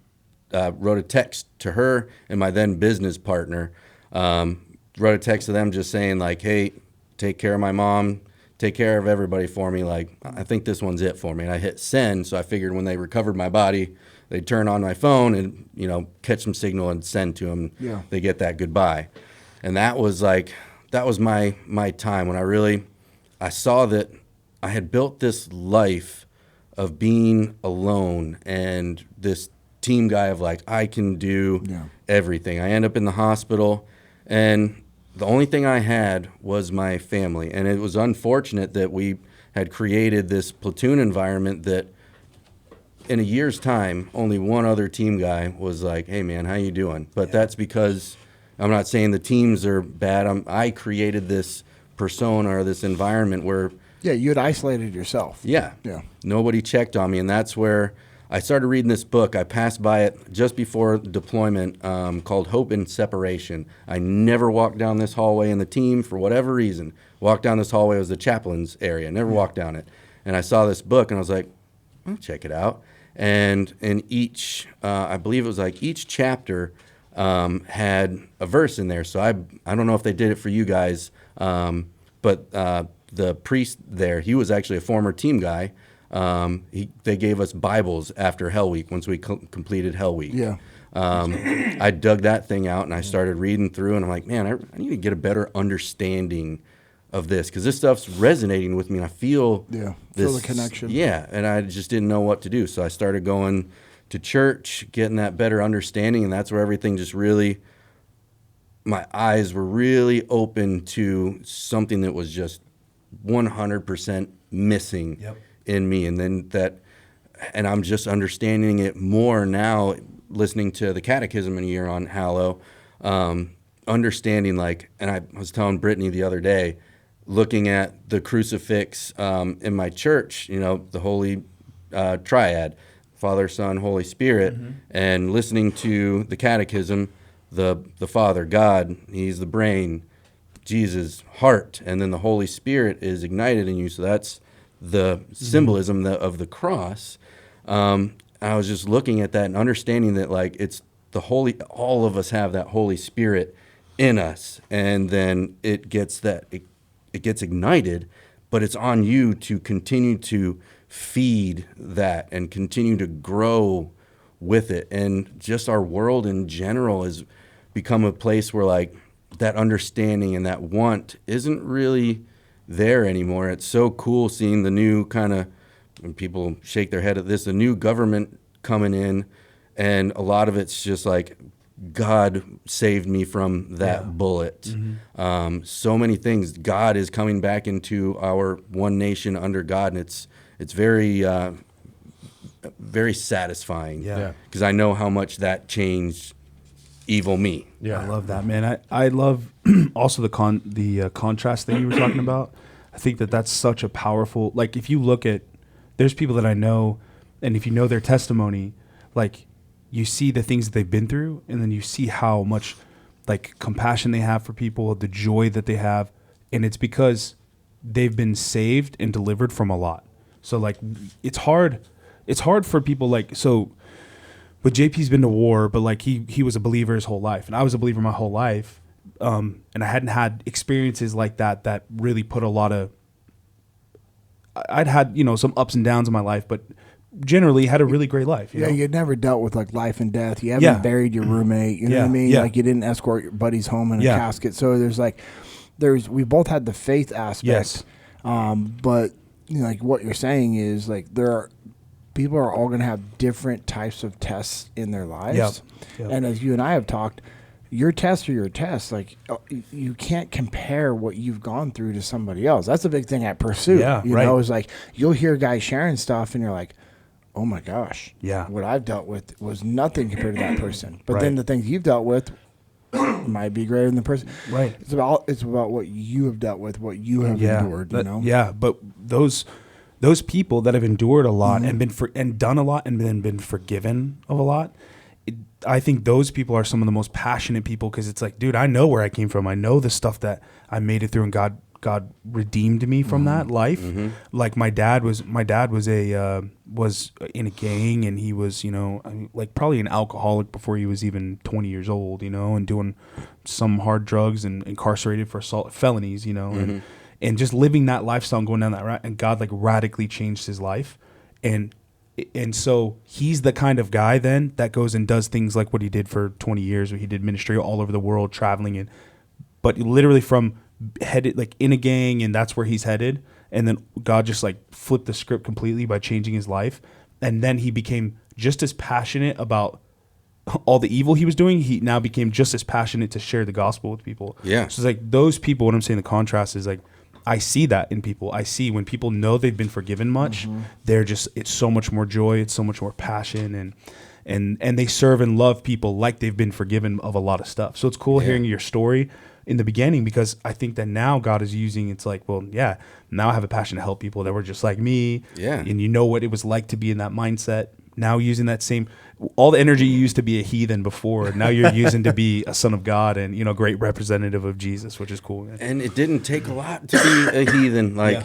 Speaker 4: wrote a text to her and my then business partner, wrote a text to them just saying like, hey, take care of my mom, take care of everybody for me. Like, I think this one's it for me. And I hit send, so I figured when they recovered my body, they'd turn on my phone and, catch some signal and send to them.
Speaker 3: Yeah.
Speaker 4: They get that goodbye. And that was my time when I saw that I had built this life of being alone and this team guy of like, I can do everything. I end up in the hospital, and the only thing I had was my family. And it was unfortunate that we had created this platoon environment that in a year's time, only one other team guy was like, hey man, how you doing? But that's because, I'm not saying the teams are bad. I created this persona or this environment where,
Speaker 3: yeah, you had isolated yourself.
Speaker 4: Yeah. Nobody checked on me, and that's where I started reading this book. I passed by it just before deployment, called Hope in Separation. I never walked down this hallway in the team for whatever reason. Walked down this hallway, it was the chaplain's area. Never walked down it. And I saw this book, and I was like, I'll check it out. And in each, I believe it was like each chapter had a verse in there. So I don't know if they did it for you guys, but the priest there, he was actually a former team guy. They gave us Bibles after Hell Week once we completed Hell Week.
Speaker 3: Yeah.
Speaker 4: I dug that thing out and I started reading through, and I'm like, man, I need to get a better understanding of this because this stuff's resonating with me. And I feel
Speaker 3: feel the connection.
Speaker 4: Yeah, and I just didn't know what to do. So I started going to church, getting that better understanding, and that's where everything just really, my eyes were really open to something that was just 100% missing in me. And then and I'm just understanding it more now, listening to the catechism in a year on Hallow, understanding like, and I was telling Brittany the other day, looking at the crucifix in my church, you know, the Holy Triad, Father, Son, Holy Spirit, and listening to the catechism, the Father, God, he's the brain, Jesus, heart, and then the Holy Spirit is ignited in you. So that's the symbolism of the cross. I was just looking at that and understanding that like it's the all of us have that Holy Spirit in us, and then it gets ignited, but it's on you to continue to feed that and continue to grow with it. And just our world in general has become a place where like that understanding and that want isn't really there anymore. It's so cool seeing the new kind of, when people shake their head at this, the new government coming in, and a lot of it's just like, God saved me from that bullet. So many things. God is coming back into our one nation under God, and it's very, very satisfying. Because I know how much that changed evil me.
Speaker 1: I love that, man. I love also the contrast that you were talking about. I think that's such a powerful, like if you look at, there's people that I know, and if you know their testimony, like you see the things that they've been through, and then you see how much like compassion they have for people, the joy that they have, and it's because they've been saved and delivered from a lot. So like it's hard for people, like, so but JP's been to war, but like he was a believer his whole life, and I was a believer my whole life, and I hadn't had experiences like that really put a lot of, I'd had, you know, some ups and downs in my life, but generally had a really great life. You know?
Speaker 3: You'd never dealt with like life and death. You haven't buried your roommate. You know what I mean? Like you didn't escort your buddies home in a casket. So we both had the faith aspect. But you know, like what you're saying is like people are all going to have different types of tests in their lives. And as you and I have talked, your tests are your tests. Like you can't compare what you've gone through to somebody else. That's a big thing at Pursuit. You know, is like you'll hear guys sharing stuff and you're like, oh my gosh, what I've dealt with was nothing compared to that person. But then the things you've dealt with might be greater than the person. It's about what you have dealt with, what you have endured. You know.
Speaker 1: But those people that have endured a lot and and done a lot and then been forgiven of a lot, I think those people are some of the most passionate people, because it's like, dude, I know where I came from. I know the stuff that I made it through, and God redeemed me from that life. Like my dad was in a gang, and he was, you know, like probably an alcoholic before he was even 20 years old, you know, and doing some hard drugs and incarcerated for assault felonies, you know, and just living that lifestyle and going down that route, and God like radically changed his life. And so he's the kind of guy then that goes and does things like what he did for 20 years, where he did ministry all over the world, traveling but literally from headed like in a gang, and that's where he's headed. And then God just like flipped the script completely by changing his life. And then he became just as passionate about all the evil he was doing. He now became just as passionate to share the gospel with people. So it's like those people, what I'm saying, the contrast is like, I see that in people. I see when people know they've been forgiven much, they're just, it's so much more joy, it's so much more passion, and they serve and love people like they've been forgiven of a lot of stuff. So it's cool hearing your story in the beginning, because I think that now God is using, it's like, well, now I have a passion to help people that were just like me. And you know what it was like to be in that mindset. Now using that same, all the energy you used to be a heathen before, now you're using to be a son of God and, you know, great representative of Jesus, which is cool, man.
Speaker 4: And it didn't take a lot to be a heathen. Like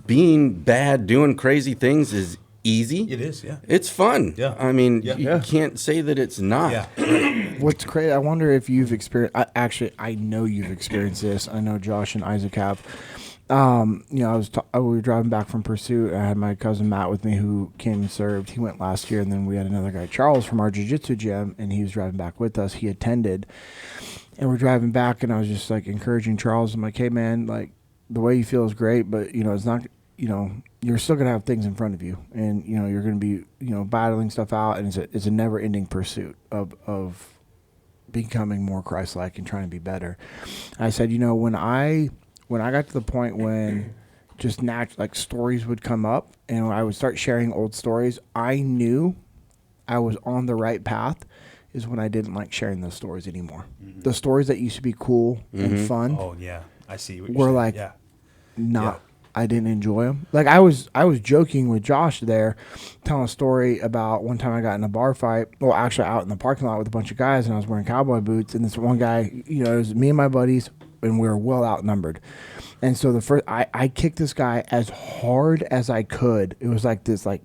Speaker 4: being bad, doing crazy things is easy.
Speaker 1: It is,
Speaker 4: It's fun. I mean, you can't say that it's not.
Speaker 3: What's crazy, I wonder if you've experienced, I know you've experienced this. I know Josh and Isaac have. You know, we were driving back from Pursuit. I had my cousin Matt with me, who came and served. He went last year, and then we had another guy, Charles, from our Jiu-Jitsu gym, and he was driving back with us. He attended, and we're driving back, and I was just like encouraging Charles. I'm like, hey man, like the way you feel is great, but you know, it's not, you know, you're still gonna have things in front of you, and you know, you're gonna be, you know, battling stuff out, and it's a never-ending pursuit of becoming more Christ-like and trying to be better. I said, you know, when I got to the point when just like stories would come up, and I would start sharing old stories. I knew I was on the right path is when I didn't like sharing those stories anymore. Mm-hmm. The stories that used to be cool and fun.
Speaker 1: Oh yeah, I see what you're
Speaker 3: were
Speaker 1: saying.
Speaker 3: like
Speaker 1: Yeah.
Speaker 3: not. I didn't enjoy them. Like I was joking with Josh there, telling a story about one time I got in a bar fight. Well, actually out in the parking lot with a bunch of guys, and I was wearing cowboy boots. And this one guy, it was me and my buddies, and we were well outnumbered. And so I kicked this guy as hard as I could. It was like this, like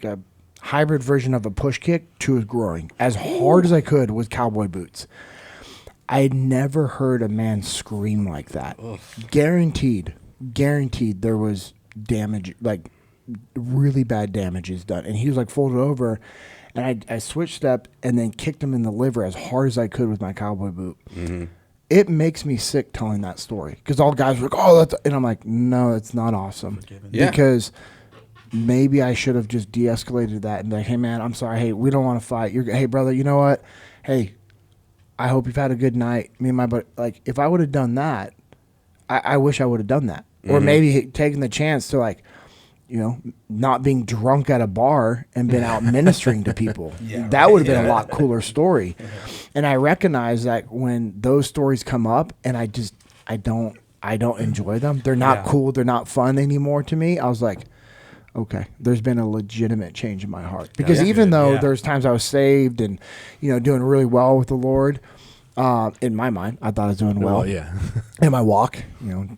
Speaker 3: a hybrid version of a push kick to his groin, as hard as I could with cowboy boots. I had never heard a man scream like that. Ugh. Guaranteed there was damage, like really bad damages done. And he was like folded over, and I switched up and then kicked him in the liver as hard as I could with my cowboy boot. Mm-hmm. It makes me sick telling that story because all guys were like, oh, that's, and I'm like, no, it's not awesome. Yeah. Because maybe I should have just de-escalated that and be like, hey man, I'm sorry. Hey, we don't want to fight. Hey brother, you know what? Hey, I hope you've had a good night. Me and my buddy, like if I would have done that, I wish I would have done that. Mm-hmm. Or maybe taking the chance to not being drunk at a bar and been out ministering to people. That would have been a lot cooler story. And I recognize that when those stories come up and I don't enjoy them. They're not cool. They're not fun anymore to me. I was like, okay, there's been a legitimate change in my heart. Because even though there's times I was saved and, doing really well with the Lord, in my mind, I thought I was doing well. In my walk,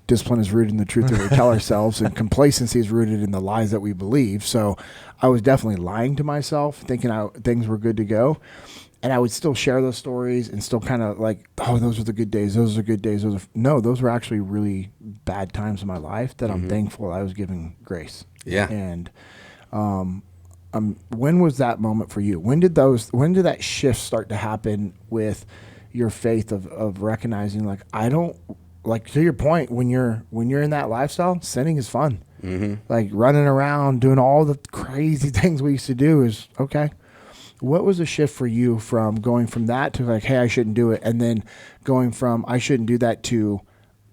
Speaker 3: discipline is rooted in the truth that we tell ourselves, and complacency is rooted in the lies that we believe. So I was definitely lying to myself, thinking things were good to go. And I would still share those stories and still kind of like, oh, those are the good days. Those are good days. No, those were actually really bad times in my life that I'm thankful I was given grace.
Speaker 4: Yeah.
Speaker 3: And when was that moment for you? When did that shift start to happen with your faith of recognizing, like, I don't, like, to your point, when you're in that lifestyle, sinning is fun. Mm-hmm. Like running around doing all the crazy things we used to do is okay. What was the shift for you from going from that to like, hey, I shouldn't do it, and then going from I shouldn't do that to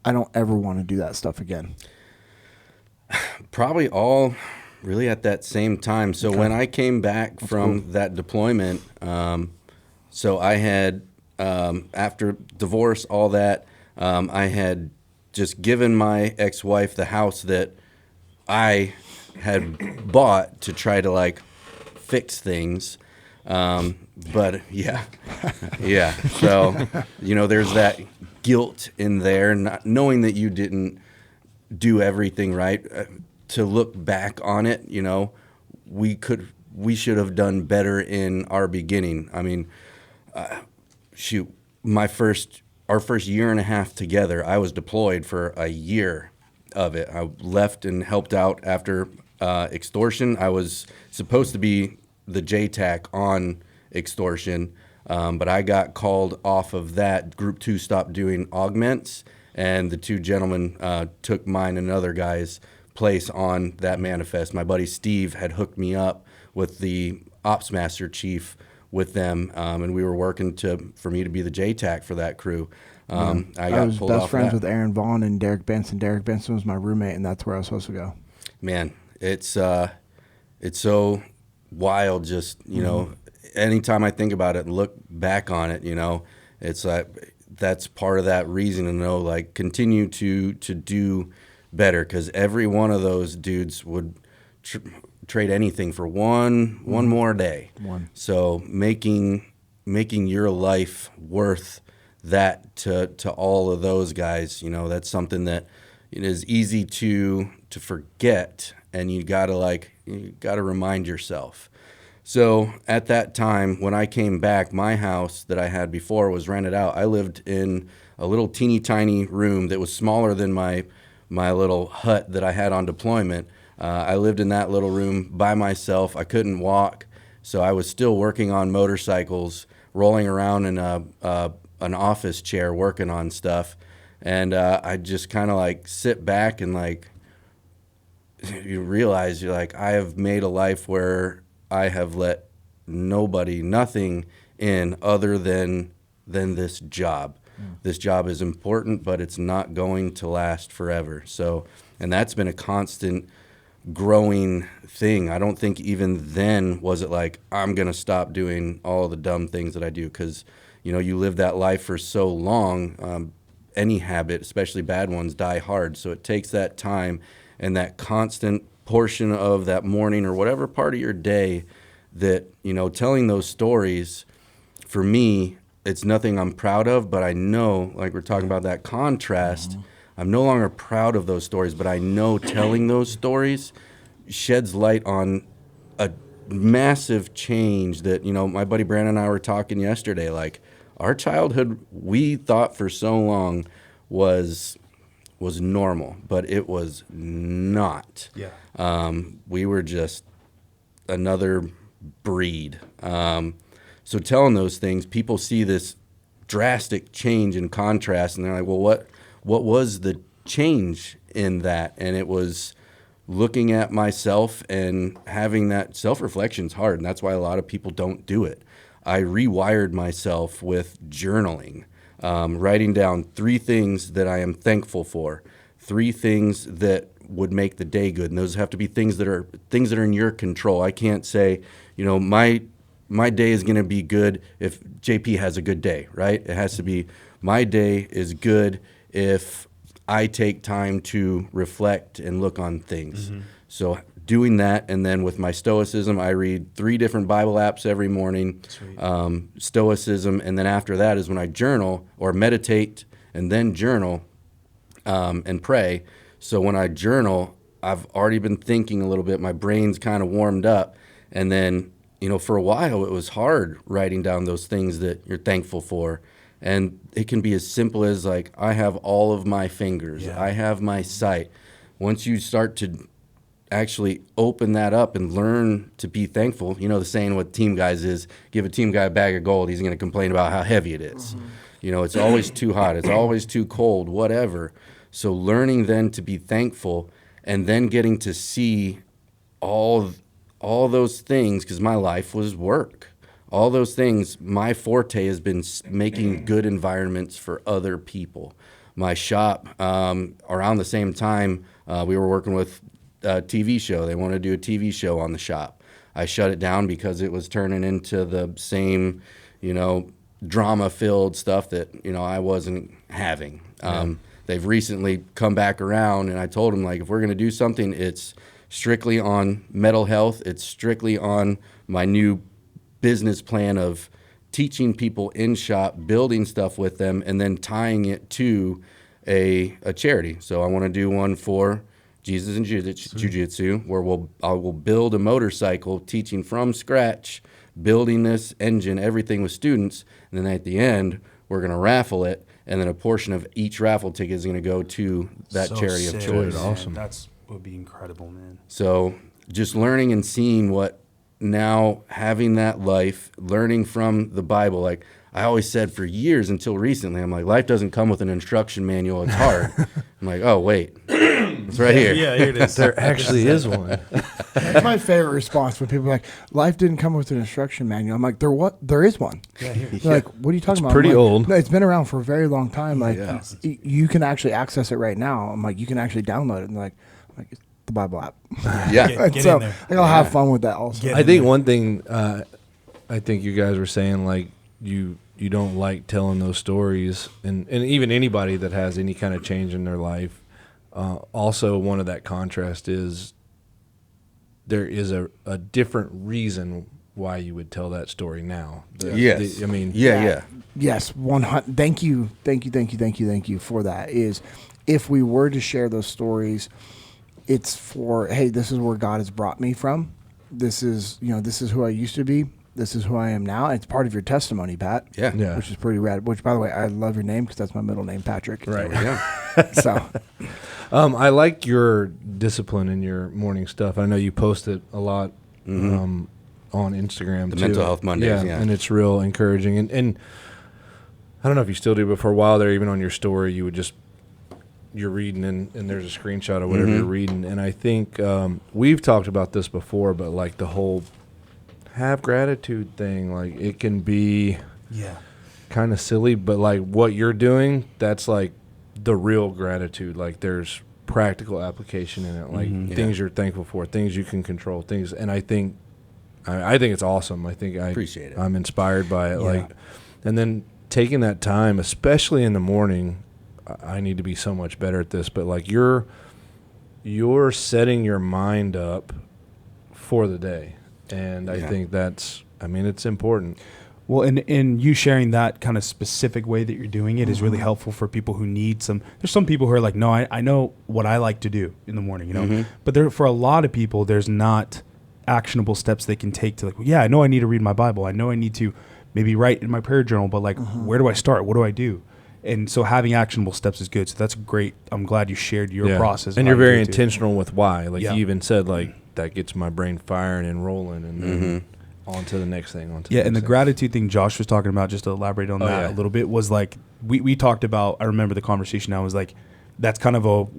Speaker 3: I don't ever want to do that stuff again?
Speaker 4: Probably all really at that same time. So when I came back from that deployment, so I had, after divorce, all that, I had just given my ex-wife the house that I had bought to try to like fix things. But yeah. So, there's that guilt in there, not knowing that you didn't do everything right. To look back on it, we should have done better in our beginning. I mean, our first year and a half together, I was deployed for a year of it. I left and helped out after extortion. I was supposed to be the JTAC on extortion, but I got called off of that. Group 2 stopped doing augments, and the two gentlemen took mine and another guy's place on that manifest. My buddy Steve had hooked me up with the ops master chief with them, and we were working for me to be the JTAC for that crew. I was best friends with
Speaker 3: Aaron Vaughn and Derek Benson. Derek Benson was my roommate, and that's where I was supposed to go.
Speaker 4: Man, it's so wild. Just anytime I think about it and look back on it, it's like that's part of that reason to know, like, continue to do better, because every one of those dudes would trade anything for one more day. So making your life worth that to all of those guys, that's something that it is easy to forget, and you gotta remind yourself. So at that time, when I came back, my house that I had before was rented out. I lived in a little teeny tiny room that was smaller than my little hut that I had on deployment. I lived in that little room by myself. I couldn't walk, so I was still working on motorcycles, rolling around in an office chair working on stuff. And I just kind of like sit back and like you realize you're like, I have made a life where I have let nothing in other than this job. This job is important, but it's not going to last forever. So And that's been a constant growing thing. I don't think even then was it like, I'm going to stop doing all the dumb things that I do, because, you know, you live that life for so long. Any habit, especially bad ones, die hard. So it takes that time and that constant portion of that morning or whatever part of your day that, you know, telling those stories, for me, it's nothing I'm proud of, but I know, like we're talking about that contrast, I'm no longer proud of those stories, but I know telling those stories sheds light on a massive change that, you know, my buddy Brandon and I were talking yesterday. Like, our childhood, we thought for so long was normal, but it was not.
Speaker 1: Yeah.
Speaker 4: We were just another breed. So telling those things, people see this drastic change in contrast, and they're like, well, what was the change in that? And it was looking at myself and having that self-reflection is hard, and that's why a lot of people don't do it. I rewired myself with journaling, writing down 3 things that I am thankful for, 3 things that would make the day good, and those have to be things that are in your control. I can't say, you know, my day is going to be good if JP has a good day, right? It has to be, my day is good if I take time to reflect and look on things. So doing that, and then with my Stoicism, I read 3 different Bible apps every morning. Stoicism, and then after that is when I journal or meditate, and then journal and pray. So when I journal, I've already been thinking a little bit. My brain's kind of warmed up, and then, you know, for a while it was hard writing down those things that you're thankful for. And it can be as simple as, like, I have all of my fingers.
Speaker 1: Yeah.
Speaker 4: I have my sight. Once you start to actually open that up and learn to be thankful, you know, the saying with team guys is, give a team guy a bag of gold, he's going to complain about how heavy it is. You know, it's always too hot. It's always too cold, whatever. So learning then to be thankful, and then getting to see all those things, because my life was work. All those things, my forte has been making good environments for other people. My shop, around the same time, we were working with a TV show. They wanted to do a TV show on the shop. I shut it down because it was turning into the same, you know, drama-filled stuff that, you know, I wasn't having. They've recently come back around, and I told them, like, if we're going to do something, it's strictly on mental health. It's strictly on my new business plan of teaching people in shop, building stuff with them, and then tying it to a charity. So I want to do one for Jesus and Jiu-Jitsu, where I will build a motorcycle, teaching from scratch, building this engine, everything with students, and then at the end, we're going to raffle it, and then a portion of each raffle ticket is going to go to that charity of choice.
Speaker 1: Man.
Speaker 2: Awesome.
Speaker 1: That would be incredible, man.
Speaker 4: So just learning and seeing what, now having that life, learning from the Bible. Like I always said for years until recently, I'm like, life doesn't come with an instruction manual. It's hard. I'm like, oh, wait, it's right here.
Speaker 1: Yeah, here it is.
Speaker 2: There actually is one.
Speaker 3: That's my favorite response when people are like, life didn't come with an instruction manual. I'm like, there is one.
Speaker 1: Yeah, here.
Speaker 3: They're like, what are you talking about?
Speaker 2: pretty
Speaker 3: I'm like,
Speaker 2: old.
Speaker 3: No, it's been around for a very long time. Like,
Speaker 4: Yeah.
Speaker 3: you can actually access it right now. I'm like, you can actually download it. And like it's the Bible app.
Speaker 4: Yeah.
Speaker 1: Get
Speaker 3: And so
Speaker 1: in there.
Speaker 3: I'll have fun with that also.
Speaker 1: Get
Speaker 2: I
Speaker 1: in
Speaker 2: think
Speaker 1: there.
Speaker 2: one thing I think you guys were saying, like, you don't like telling those stories, and even anybody that has any kind of change in their life. Also, one of that contrast is there is a different reason why you would tell that story now.
Speaker 4: Yes.
Speaker 2: I mean,
Speaker 4: Yeah.
Speaker 3: Yes, 100. Thank you for that. Is if we were to share those stories, it's for, hey, this is where God has brought me from. This is who I used to be. This is who I am now. It's part of your testimony, Pat.
Speaker 4: Yeah.
Speaker 2: Yeah.
Speaker 3: Which is pretty rad. Which, by the way, I love your name because that's my middle name, Patrick.
Speaker 2: Right.
Speaker 4: Yeah.
Speaker 3: So,
Speaker 2: I like your discipline in your morning stuff. I know you post it a lot on Instagram.
Speaker 4: The
Speaker 2: too.
Speaker 4: Mental Health Mondays, yeah.
Speaker 2: And it's real encouraging. And I don't know if you still do, but for a while there, even on your story, you're reading and there's a screenshot of whatever you're reading. And I think we've talked about this before, but like the whole have gratitude thing, like it can be kind of silly, but like what you're doing, that's like the real gratitude. Like there's practical application in it, like things you're thankful for, things you can control, things. And I think it's awesome. I think I
Speaker 4: appreciate it.
Speaker 2: I'm inspired by it. Like, and then taking that time, especially in the morning, I need to be so much better at this. But like you're setting your mind up for the day, and I think it's important.
Speaker 1: Well, and you sharing that kind of specific way that you're doing it is really helpful for people who need some. There's some people who are like, no, I know what I like to do in the morning, you know. But for a lot of people, there's not actionable steps they can take to like, well, yeah, I know I need to read my Bible. I know I need to maybe write in my prayer journal, but like, where do I start? What do I do? And so having actionable steps is good. So that's great. I'm glad you shared your process.
Speaker 2: And you're very intentional with why. Like
Speaker 1: you
Speaker 2: even said, like, that gets my brain firing and rolling, and then on to the next thing.
Speaker 1: And the gratitude thing Josh was talking about, just to elaborate on that a little bit, was like we talked about. I remember the conversation. I was like, that's kind of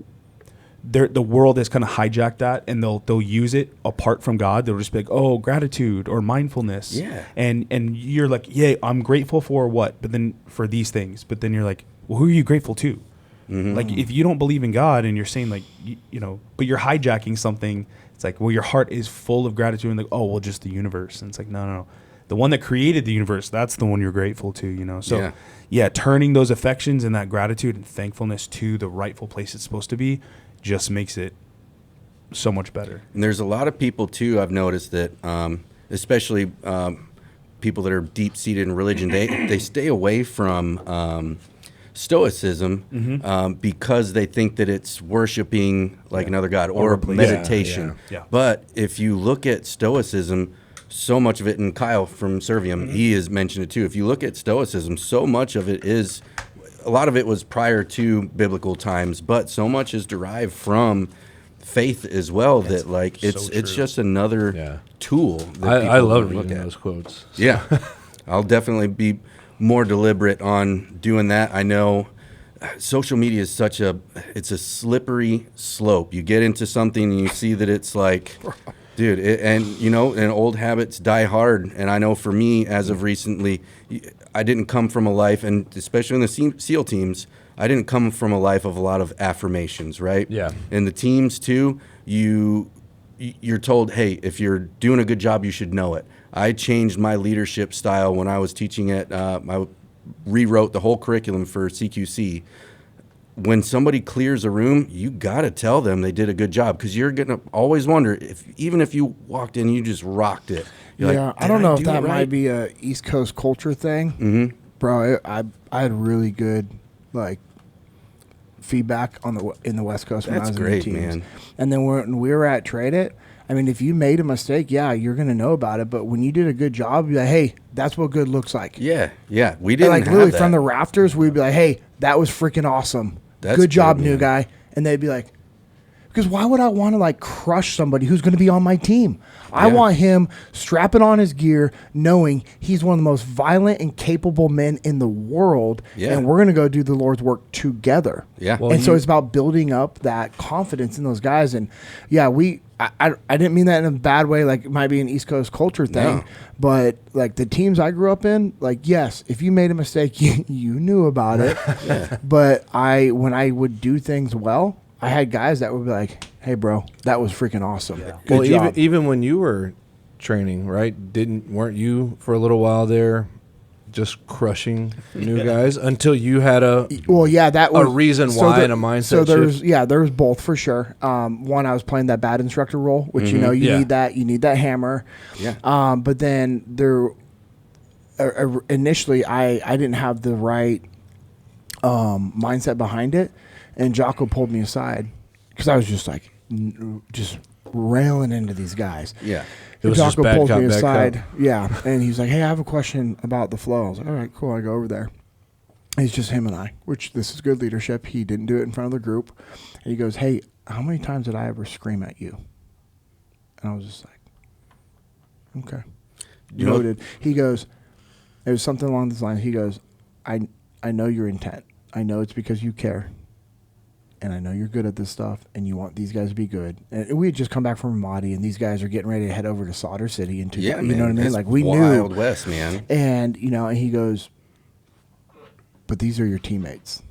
Speaker 1: the world has kind of hijacked that, and they'll use it apart from God. They'll just be like, oh, gratitude or mindfulness.
Speaker 4: Yeah.
Speaker 1: And you're like, yeah, I'm grateful for what? But then for these things. But then you're like, well, who are you grateful to? Like if you don't believe in God and you're saying like, you know, but you're hijacking something. It's like, well, your heart is full of gratitude, and like, oh, well, just the universe. And it's like, no. The one that created the universe, that's the one you're grateful to, you know? So, turning those affections and that gratitude and thankfulness to the rightful place it's supposed to be just makes it so much better.
Speaker 4: And there's a lot of people, too, I've noticed that, especially people that are deep-seated in religion, they stay away from Stoicism because they think that it's worshiping like another god or meditation. But if you look at Stoicism, so much of it, and Kyle from Servium, he has mentioned it too. If you look at Stoicism, so much of it is, a lot of it was prior to biblical times, but so much is derived from faith as well. That's that like it's just another tool. That
Speaker 2: I love reading those quotes. So.
Speaker 4: Yeah, I'll definitely be more deliberate on doing that. I know social media is it's a slippery slope. You get into something and you see that it's like, dude, and old habits die hard. And I know for me, as of recently, I didn't come from a life, and especially in the SEAL teams, I didn't come from a life of a lot of affirmations, right? Yeah. In the teams too, you're told, hey, if you're doing a good job, you should know it. I changed my leadership style when I was teaching at, I rewrote the whole curriculum for CQC. When somebody clears a room, you got to tell them they did a good job, because you're going to always wonder, even if you walked in, you just rocked it. You're like,
Speaker 3: I don't know if that might be a East Coast culture thing. Bro, I had really good, like, feedback in the West Coast when I was in the teams. Man. And then when we were at Trade It, I mean, if you made a mistake, you're going to know about it. But when you did a good job, you'd be like, hey, that's what good looks like.
Speaker 4: Yeah. We didn't have
Speaker 3: literally
Speaker 4: that.
Speaker 3: From the rafters, we'd be like, hey, that was freaking awesome. Good job, new guy. And they'd be like, because why would I want to like crush somebody who's going to be on my team? I want him strapping on his gear, knowing he's one of the most violent and capable men in the world, and we're going to go do the Lord's work together. Yeah. Well, so it's about building up that confidence in those guys. And I didn't mean that in a bad way, like it might be an East Coast culture thing, but like the teams I grew up in, like, yes, if you made a mistake, you knew about it. But when I would do things well, I had guys that would be like, hey, bro, that was freaking awesome. Yeah. Good job.
Speaker 2: Even when you were training, right, weren't you for a little while there just crushing new guys until you had a reason why and a mindset shift?
Speaker 3: There was both for sure. One, I was playing that bad instructor role, which you need that hammer. Yeah. But then initially I didn't have the right mindset behind it, and Jocko pulled me aside because I was just like railing into these guys. Yeah.
Speaker 2: It was Jocko pulled me aside.
Speaker 3: Yeah. And he's like, hey, I have a question about the flow. I was like, all right, cool. I go over there. It's just him and I, which this is good leadership. He didn't do it in front of the group. And he goes, hey, how many times did I ever scream at you? And I was just like, okay. Noted. He goes, it was something along this line. He goes, I know your intent. I know it's because you care. And I know you're good at this stuff, and you want these guys to be good. And we had just come back from Ramadi, and these guys are getting ready to head over to Slaughter City. You know what I mean? Like, we knew.
Speaker 4: Wild West, man.
Speaker 3: And, and he goes, but these are your teammates.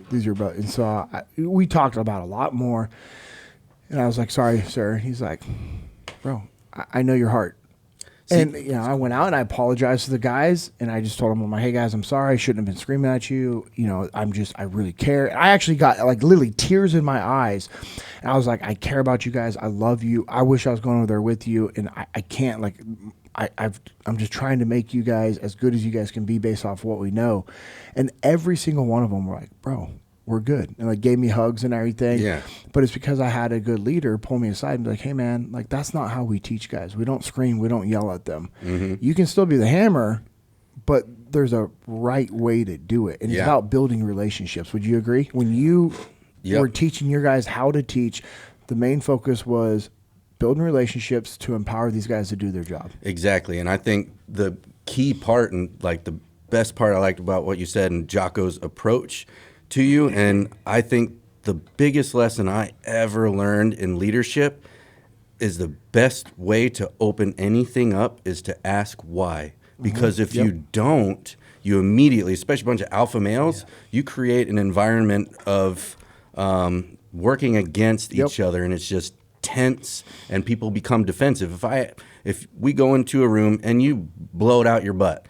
Speaker 3: These are your brothers. And so we talked about a lot more. And I was like, sorry, sir. He's like, bro, I know your heart. And I went out and I apologized to the guys, and I just told them, I'm like, hey guys, I'm sorry, I shouldn't have been screaming at you. I really care. I actually got like literally tears in my eyes, and I was like, I care about you guys. I love you. I wish I was going over there with you, and I can't. Like, I'm just trying to make you guys as good as you guys can be based off what we know. And every single one of them were like, bro, we're good, and like gave me hugs and everything.
Speaker 4: Yeah.
Speaker 3: But it's because I had a good leader pull me aside and be like, hey man, like that's not how we teach guys. We don't scream, we don't yell at them. You can still be the hammer, but there's a right way to do it. And it's about building relationships. Would you agree? When you were teaching your guys how to teach, the main focus was building relationships to empower these guys to do their job.
Speaker 4: Exactly. And I think the key part and like the best part I liked about what you said and Jocko's approach to you, and I think the biggest lesson I ever learned in leadership is the best way to open anything up is to ask why. Because if you don't, you immediately, especially a bunch of alpha males, you create an environment of working against each other, and it's just tense, and people become defensive. If we go into a room and you blow it out your butt,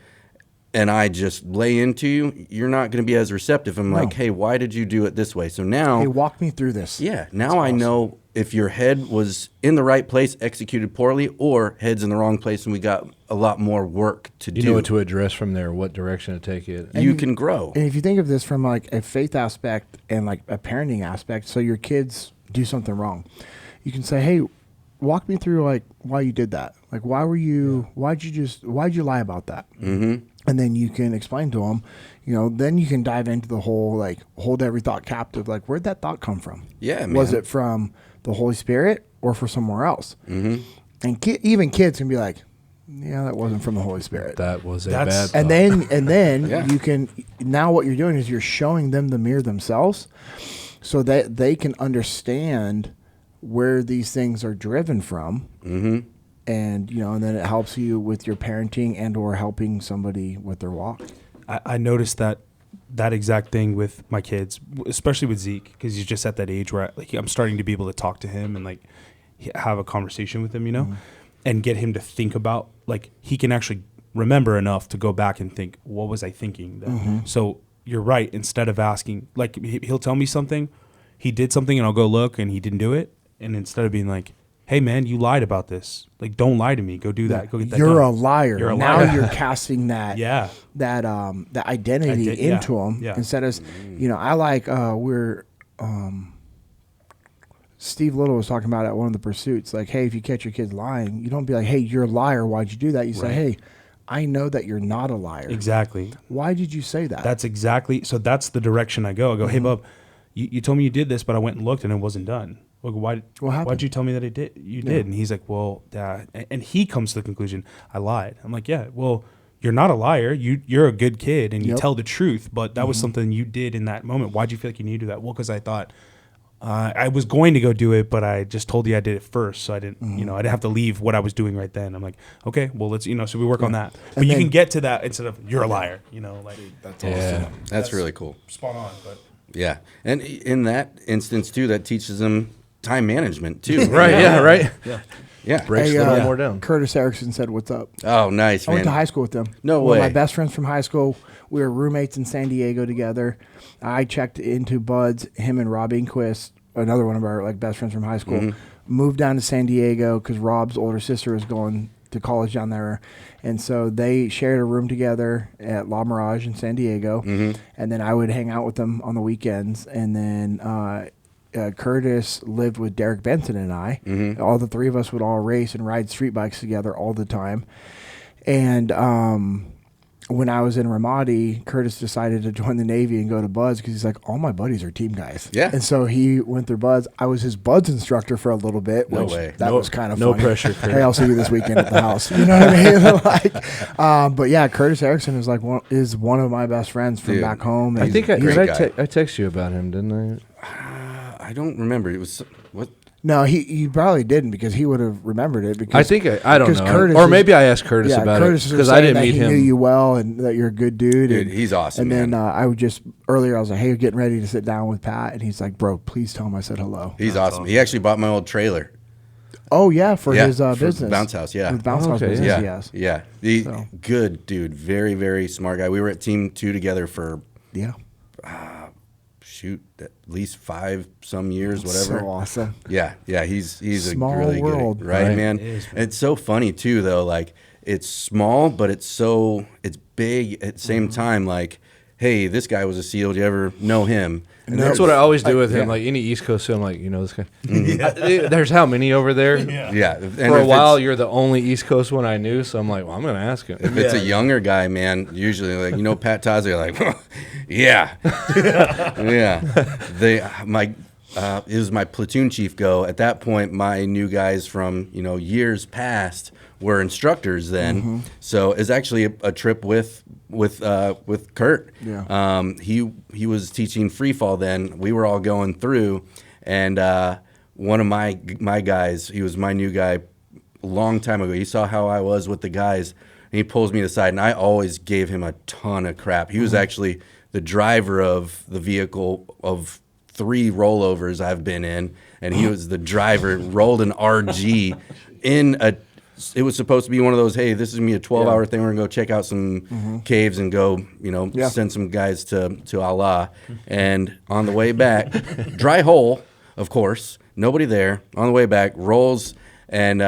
Speaker 4: and I just lay into you, you're not going to be as receptive. I'm like, hey, why did you do it this way? So now...
Speaker 3: Hey, walk me through this.
Speaker 4: Yeah, now I know if your head was in the right place, executed poorly, or head's in the wrong place, and we got a lot more work to do.
Speaker 2: You know what to address from there, what direction to take it.
Speaker 4: And you can grow.
Speaker 3: And if you think of this from like a faith aspect and like a parenting aspect, so your kids do something wrong, you can say, hey, walk me through like why you did that. Like why'd you lie about that? And then you can explain to them, then you can dive into the whole, like, hold every thought captive. Like, where'd that thought come from?
Speaker 4: Yeah, man.
Speaker 3: Was it from the Holy Spirit or from somewhere else? And even kids can be like, yeah, that wasn't from the Holy Spirit.
Speaker 2: That was bad thought.
Speaker 3: And then you can, now what you're doing is you're showing them the mirror themselves so that they can understand where these things are driven from. And, and then it helps you with your parenting and or helping somebody with their walk.
Speaker 1: I noticed that exact thing with my kids, especially with Zeke, because he's just at that age where I'm starting to be able to talk to him and like have a conversation with him, and get him to think about, like, he can actually remember enough to go back and think, what was I thinking then? So you're right. Instead of asking, like, he'll tell me something, he did something, and I'll go look, and he didn't do it. And instead of being like, hey man, you lied about this. Like, don't lie to me. Go do that. Go get that
Speaker 3: You're
Speaker 1: done.
Speaker 3: a liar.
Speaker 1: You're a
Speaker 3: now
Speaker 1: liar.
Speaker 3: you're casting that that identity into them instead of I like Steve Little was talking about at one of the pursuits, like, hey, if you catch your kids lying, you don't be like, hey, you're a liar, why'd you do that? You say, hey, I know that you're not a liar.
Speaker 1: Exactly.
Speaker 3: Why did you say that?
Speaker 1: That's exactly, so that's the direction I go. I go, hey bub, you told me you did this, but I went and looked and it wasn't done. Look, what happened? Why'd you tell me that you did? And he's like, well, and he comes to the conclusion, I lied. I'm like, yeah, well, you're not a liar. You're a good kid and you tell the truth, but that was something you did in that moment. Why'd you feel like you needed to do that? Well, because I thought I was going to go do it, but I just told you I did it first, so I didn't, I didn't have to leave what I was doing right then. I'm like, okay, well, let's, so we work on that. But you can get to that instead of you're a liar, like
Speaker 4: that's awesome. That's really cool.
Speaker 1: Spot on, but
Speaker 4: yeah, and in that instance too, that teaches them time management too.
Speaker 2: Right.
Speaker 4: Yeah.
Speaker 2: Breaks a little more down.
Speaker 3: Curtis Erickson said, what's up?
Speaker 4: Oh, nice,
Speaker 3: I
Speaker 4: man.
Speaker 3: went to high school with them.
Speaker 4: No
Speaker 3: One
Speaker 4: way.
Speaker 3: of my best friends from high school. We were roommates in San Diego together. I checked into Bud's, him and Rob Inquist, another one of our like best friends from high school, moved down to San Diego because Rob's older sister was going to college down there. And so they shared a room together at La Mirage in San Diego. And then I would hang out with them on the weekends. And then Curtis lived with Derek Benson and I. All the three of us would all race and ride street bikes together all the time. And when I was in Ramadi, Curtis decided to join the Navy and go to Bud's because he's like, all my buddies are team guys.
Speaker 4: Yeah.
Speaker 3: And so he went through Bud's. I was his Bud's instructor for a little bit.
Speaker 4: No way.
Speaker 3: That was kind of
Speaker 2: no
Speaker 3: funny.
Speaker 2: pressure, Curtis.
Speaker 3: Hey, I'll see you this weekend at the house. You know what I mean? But yeah, Curtis Erickson is like one of my best friends from back home.
Speaker 2: I think I
Speaker 4: great guy.
Speaker 2: texted you about him, didn't I?
Speaker 4: I don't remember. It was what?
Speaker 3: No, he probably didn't because he would have remembered it. Because
Speaker 2: I think I don't know,
Speaker 3: Curtis
Speaker 2: or maybe I asked Curtis
Speaker 3: yeah,
Speaker 2: about
Speaker 3: Curtis
Speaker 2: it because I didn't meet
Speaker 3: he
Speaker 2: him.
Speaker 3: knew you well and that you're a good dude.
Speaker 4: Dude,
Speaker 3: and,
Speaker 4: he's awesome.
Speaker 3: And
Speaker 4: man.
Speaker 3: then I would just earlier I was like, "Hey, you're getting ready to sit down with Pat," and he's like, "Bro, please tell him I said hello."
Speaker 4: He's awesome. He actually bought my old trailer.
Speaker 3: Oh yeah, for his
Speaker 4: for
Speaker 3: business,
Speaker 4: Bounce House. Yeah,
Speaker 3: With Bounce House
Speaker 2: okay,
Speaker 3: business.
Speaker 4: yeah,
Speaker 3: He has.
Speaker 4: yeah.
Speaker 3: So.
Speaker 4: Good dude. Very, very smart guy. We were at Team 2 together for
Speaker 3: Yeah,
Speaker 4: at least 5 some years, whatever.
Speaker 3: so awesome.
Speaker 4: Yeah, he's
Speaker 3: Small
Speaker 4: a really
Speaker 3: world.
Speaker 4: good, right, man?
Speaker 1: is,
Speaker 4: And it's so funny too, though. Like it's small, but it's big at the same time. Like, hey, this guy was a SEAL. Do you ever know him? And
Speaker 2: That's what I always do with him.
Speaker 3: yeah.
Speaker 2: Like any East Coast, I'm like, this guy. There's how many over there?
Speaker 4: Yeah. And
Speaker 2: For a
Speaker 4: if
Speaker 2: while,
Speaker 4: it's-
Speaker 2: you're the only East Coast one I knew, so I'm like, well, I'm gonna ask him.
Speaker 4: if it's a younger guy, man, usually like Pat Tazi, like, yeah, yeah. It was my platoon chief go. At that point, my new guys from years past were instructors then. So it's actually a trip with Kurt.
Speaker 3: Yeah.
Speaker 4: He was teaching free fall then. We were all going through, and one of my guys, he was my new guy a long time ago. He saw how I was with the guys, and he pulls me aside, and I always gave him a ton of crap. He was actually the driver of the vehicle of 3 rollovers I've been in, and he was the driver. Rolled an RG in a. It was supposed to be one of those. Hey, this is gonna be a 12-hour thing. We're gonna go check out some caves and go, send some guys to Allah. And on the way back, dry hole, of course, nobody there. On the way back, rolls, and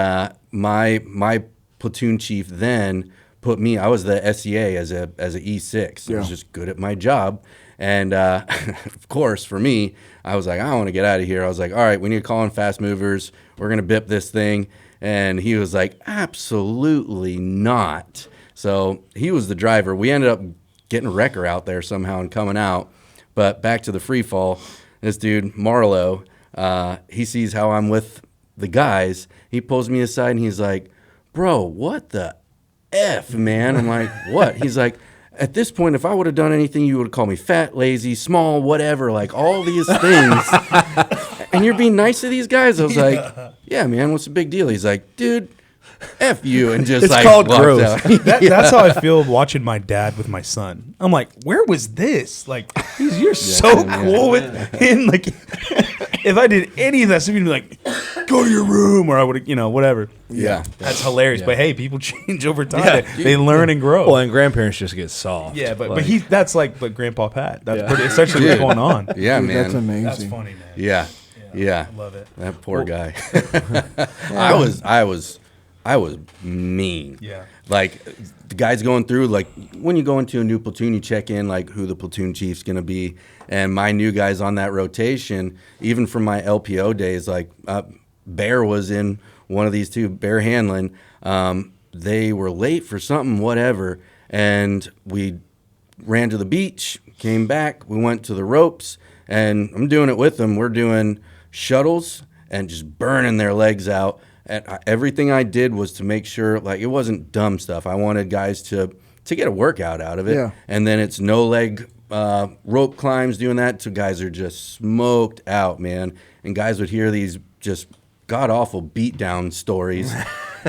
Speaker 4: my platoon chief then put me. I was the SEA as a E6. I was just good at my job. And, of course, for me, I was like, I want to get out of here. I was like, all right, we need to call in fast movers. We're going to bip this thing. And he was like, absolutely not. So he was the driver. We ended up getting a wrecker out there somehow and coming out. But back to the free fall, this dude, Marlo, he sees how I'm with the guys. He pulls me aside and he's like, bro, what the F, man? I'm like, what? He's like, at this point, if I would have done anything, you would call me fat, lazy, small, whatever, like all these things. And you're being nice to these guys? I was like, yeah, man, what's the big deal? He's like, dude, F you, and just
Speaker 1: It's
Speaker 4: like
Speaker 1: called
Speaker 4: walks
Speaker 1: growth.
Speaker 4: out.
Speaker 1: That's how I feel watching my dad with my son. I'm like, where was this? Like, you're so cool with him. Like, if I did any of that, somebody would be like, go to your room, or I would, whatever.
Speaker 4: Yeah.
Speaker 1: That's hilarious. But hey, people change over time.
Speaker 2: Yeah.
Speaker 1: They learn and grow.
Speaker 2: Well, and grandparents just get soft.
Speaker 1: yeah, but
Speaker 2: Like,
Speaker 1: that's like Grandpa Pat. That's
Speaker 2: Yeah.
Speaker 1: essentially what's going on.
Speaker 4: Yeah,
Speaker 3: Dude,
Speaker 4: man.
Speaker 3: that's amazing.
Speaker 1: That's funny, man.
Speaker 4: Yeah. Yeah.
Speaker 1: I love it.
Speaker 4: That poor guy. I was mean.
Speaker 1: Yeah.
Speaker 4: Like the guys going through, like when you go into a new platoon, you check in like who the platoon chief's gonna be. And my new guys on that rotation, even from my LPO days, like Bear was in one of these two, Bear Hanlon. They were late for something, whatever, and we ran to the beach, came back, we went to the ropes, and I'm doing it with them. We're doing shuttles and just burning their legs out. And everything I did was to make sure, like, it wasn't dumb stuff. I wanted guys to get a workout out of it.
Speaker 3: Yeah.
Speaker 4: And then it's no leg rope climbs, doing that. So guys are just smoked out, man. And guys would hear these just god-awful beatdown stories.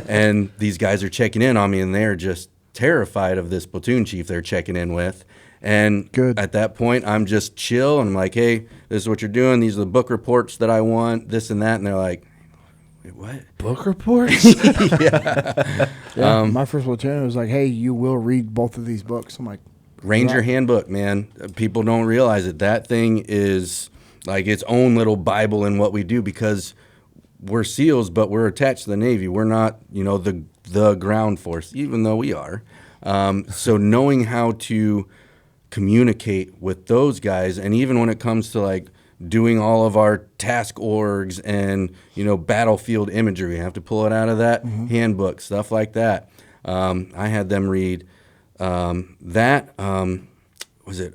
Speaker 4: And these guys are checking in on me, and they're just terrified of this platoon chief they're checking in with. And
Speaker 3: Good.
Speaker 4: at that point, I'm just chill, and I'm like, hey, this is what you're doing. These are the book reports that I want, this and that. And they're like, wait, what?
Speaker 2: book reports?
Speaker 3: Yeah, my first lieutenant was like, "Hey, you will read both of these books." I'm like,
Speaker 4: Ranger
Speaker 3: Right.
Speaker 4: Handbook, man. People don't realize it. That thing is like its own little Bible in what we do, because we're SEALs, but we're attached to the Navy. We're not, the ground force, even though we are. So knowing how to communicate with those guys, and even when it comes to like doing all of our task orgs and battlefield imagery, we have to pull it out of that handbook, stuff like that. I had them read that. Was it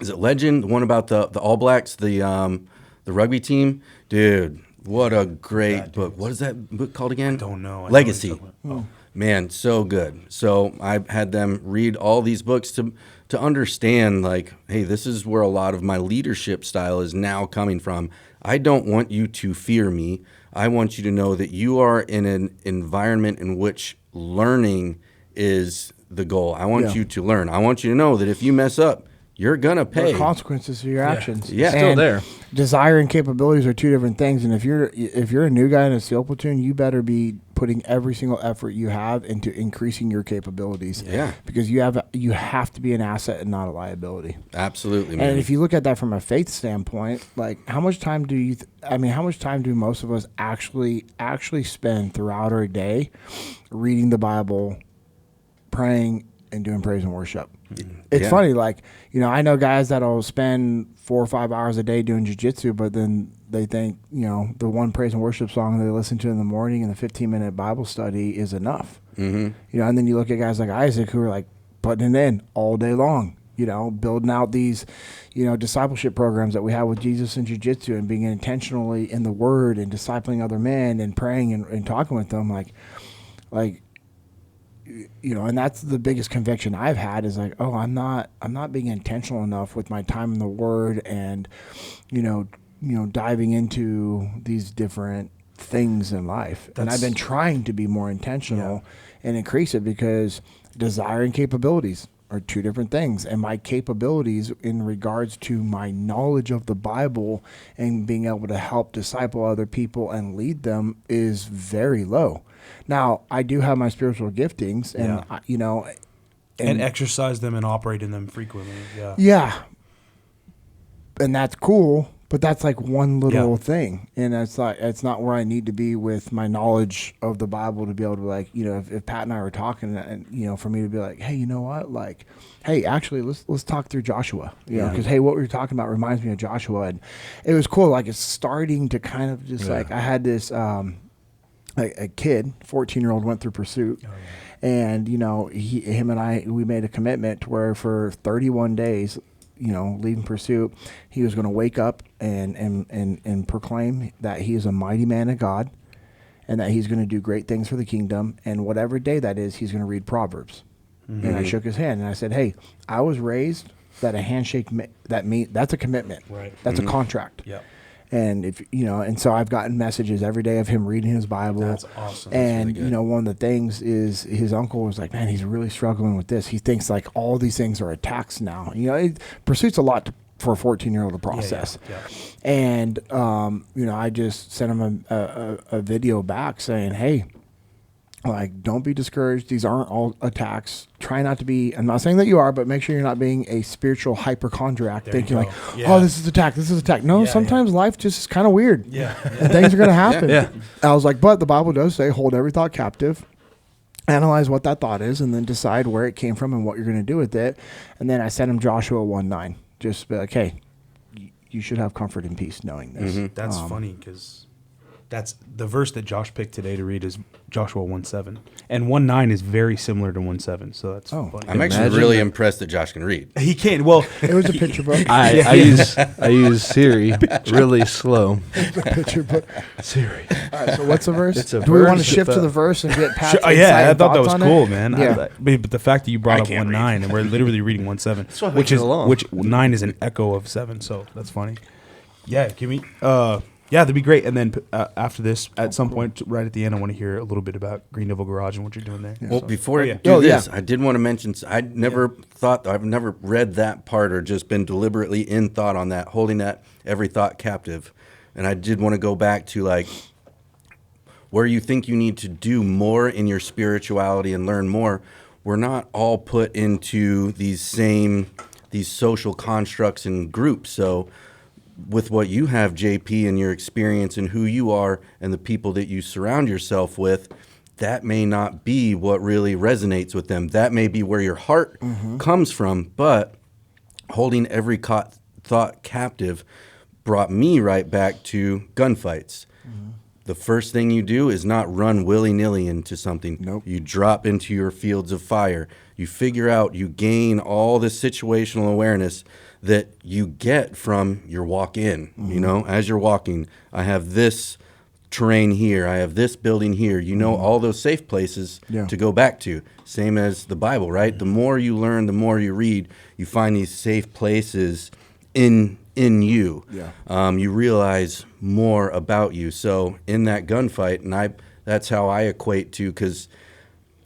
Speaker 4: is it Legend, the one about the All Blacks, the rugby team? Dude, what a great book. What is that book called again?
Speaker 1: don't know. I know
Speaker 4: Legacy.
Speaker 1: what you're talking about.
Speaker 4: Man, so good. So I had them read all these books to understand, like, hey, this is where a lot of my leadership style is now coming from. I don't want you to fear me. I want you to know that you are in an environment in which learning is the goal. I want you to learn. I want you to know that if you mess up, you're gonna pay.
Speaker 3: There are consequences to your actions.
Speaker 4: Yeah.
Speaker 2: Still there.
Speaker 3: Desire and capabilities are two different things. And if you're a new guy in a SEAL platoon, you better be putting every single effort you have into increasing your capabilities.
Speaker 4: Yeah.
Speaker 3: Because you have to be an asset and not a liability.
Speaker 4: Absolutely, man.
Speaker 3: And if you look at that from a faith standpoint, like how much time do most of us actually spend throughout our day reading the Bible, praying, and doing praise and worship? It's funny, like, I know guys that'll spend 4 or 5 hours a day doing jiu-jitsu, but then they think, the one praise and worship song they listen to in the morning and the 15-minute Bible study is enough. Mm-hmm. And then you look at guys like Isaac who are like putting it in all day long, building out these, discipleship programs that we have with Jesus and jiu-jitsu and being intentionally in the Word and discipling other men and praying and talking with them, like, and that's the biggest conviction I've had is like, oh, I'm not being intentional enough with my time in the Word and, diving into these different things in life. And I've been trying to be more intentional and increase it because desire and capabilities are two different things. And my capabilities in regards to my knowledge of the Bible and being able to help disciple other people and lead them is very low. Now, I do have my spiritual giftings and,
Speaker 1: and exercise them and operate in them frequently. Yeah.
Speaker 3: Yeah. And that's cool, but that's like one little thing. And it's not where I need to be with my knowledge of the Bible to be able to, like, if Pat and I were talking and, for me to be like, hey, you know what? Like, hey, actually, let's talk through Joshua, because, hey, what we were talking about reminds me of Joshua. And it was cool. Like, it's starting to kind of just like, I had this, a kid, 14-year-old, went through Pursuit. Oh, yeah. And, him and I, we made a commitment to where for 31 days, leaving Pursuit, he was going to wake up and proclaim that he is a mighty man of God and that he's going to do great things for the kingdom. And whatever day that is, he's going to read Proverbs. Mm-hmm. And I shook his hand and I said, hey, I was raised that a handshake, that's a commitment. Right. That's a contract.
Speaker 1: Yeah.
Speaker 3: And and so I've gotten messages every day of him reading his Bible.
Speaker 1: That's awesome.
Speaker 3: And,
Speaker 1: That's really good.
Speaker 3: One of the things is his uncle was like, man, he's really struggling with this. He thinks like all these things are attacks now. Pursuit's a lot for a 14-year-old to process. Yeah. And, I just sent him a video back saying, hey, like, don't be discouraged. These aren't all attacks. Try not to be, I'm not saying that you are, but make sure you're not being a spiritual hypochondriac thinking like, oh, this is attack. No, sometimes life just is kind of weird. Yeah. And things are going to happen. Yeah. I was like, but the Bible does say, hold every thought captive, analyze what that thought is, and then decide where it came from and what you're going to do with it. And then I sent him Joshua 1:9. Just be like, hey, you should have comfort and peace knowing this.
Speaker 1: Mm-hmm. That's funny because that's the verse that Josh picked today to read is Joshua 1:7, and 1:9 is very similar to 1:7. So that's funny.
Speaker 4: I'm actually really impressed that Josh can read.
Speaker 1: He can. Well,
Speaker 3: it was a picture book.
Speaker 2: I use Siri really slow.
Speaker 3: The picture book.
Speaker 2: Siri.
Speaker 3: All right. So what's the verse?
Speaker 2: It's a
Speaker 3: Do we want to shift to the verse and get Pat's
Speaker 1: I thought that was cool, man.
Speaker 3: Yeah.
Speaker 1: But the fact that you brought up 1:9 and we're literally reading 1:7, which 9 is an echo of 7. So that's funny. Yeah. Can we? Yeah, that'd be great. And then after this, at some point, right at the end, I want to hear a little bit about Green Devil Garage and what you're doing there.
Speaker 4: Yeah. Well, before I do this, I did want to mention, I've never read that part or just been deliberately in thought on that, holding that every thought captive. And I did want to go back to like where you think you need to do more in your spirituality and learn more. We're not all put into these social constructs and groups. So with what you have, JP, and your experience and who you are and the people that you surround yourself with, that may not be what really resonates with them. That may be where your heart comes from, but holding every thought captive brought me right back to gunfights. Mm-hmm. The first thing you do is not run willy-nilly into something. Nope. You drop into your fields of fire. You figure out, you gain all this situational awareness that you get from your walk in. Mm-hmm. As you're walking, I have this terrain here. I have this building here. You know all those safe places to go back to. Same as the Bible, right? The more you learn, the more you read, you find these safe places in you.
Speaker 3: Yeah.
Speaker 4: You realize more about you. So in that gunfight, and that's how I equate to, because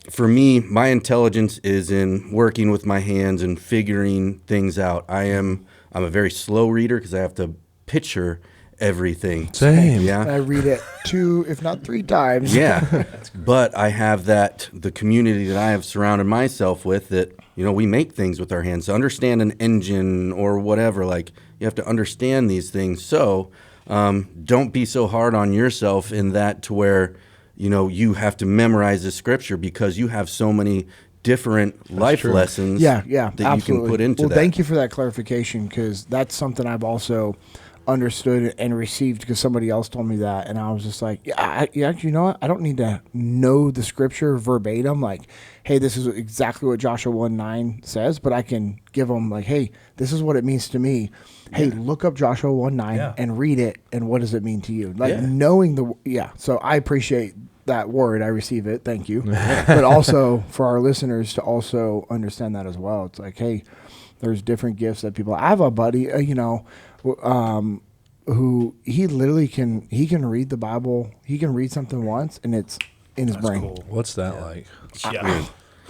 Speaker 4: for me, my intelligence is in working with my hands and figuring things out. I'm a very slow reader because I have to picture everything.
Speaker 2: Same.
Speaker 3: And I read it 2, if not 3 times.
Speaker 4: Yeah. But I have the community that I have surrounded myself with that, we make things with our hands. To understand an engine or whatever, like you have to understand these things. So don't be so hard on yourself in that to where, you have to memorize the scripture, because you have so many different life lessons
Speaker 3: that
Speaker 4: absolutely. You can put into that.
Speaker 3: Thank you for that clarification, because that's something I've also understood and received, because somebody else told me that, and I was just like, you know what? I don't need to know the scripture verbatim, like, hey, this is exactly what Joshua 1:9 says, but I can give them like, hey, this is what it means to me. Hey, look up Joshua 1:9 and read it, and what does it mean to you? Like knowing so I appreciate that word. I receive it. Thank you. But also for our listeners to also understand that as well. It's like, hey, there's different gifts that people. I have a buddy, who he literally can read the Bible. He can read something once, and it's in his brain.
Speaker 2: Cool. What's that like?
Speaker 4: Yeah.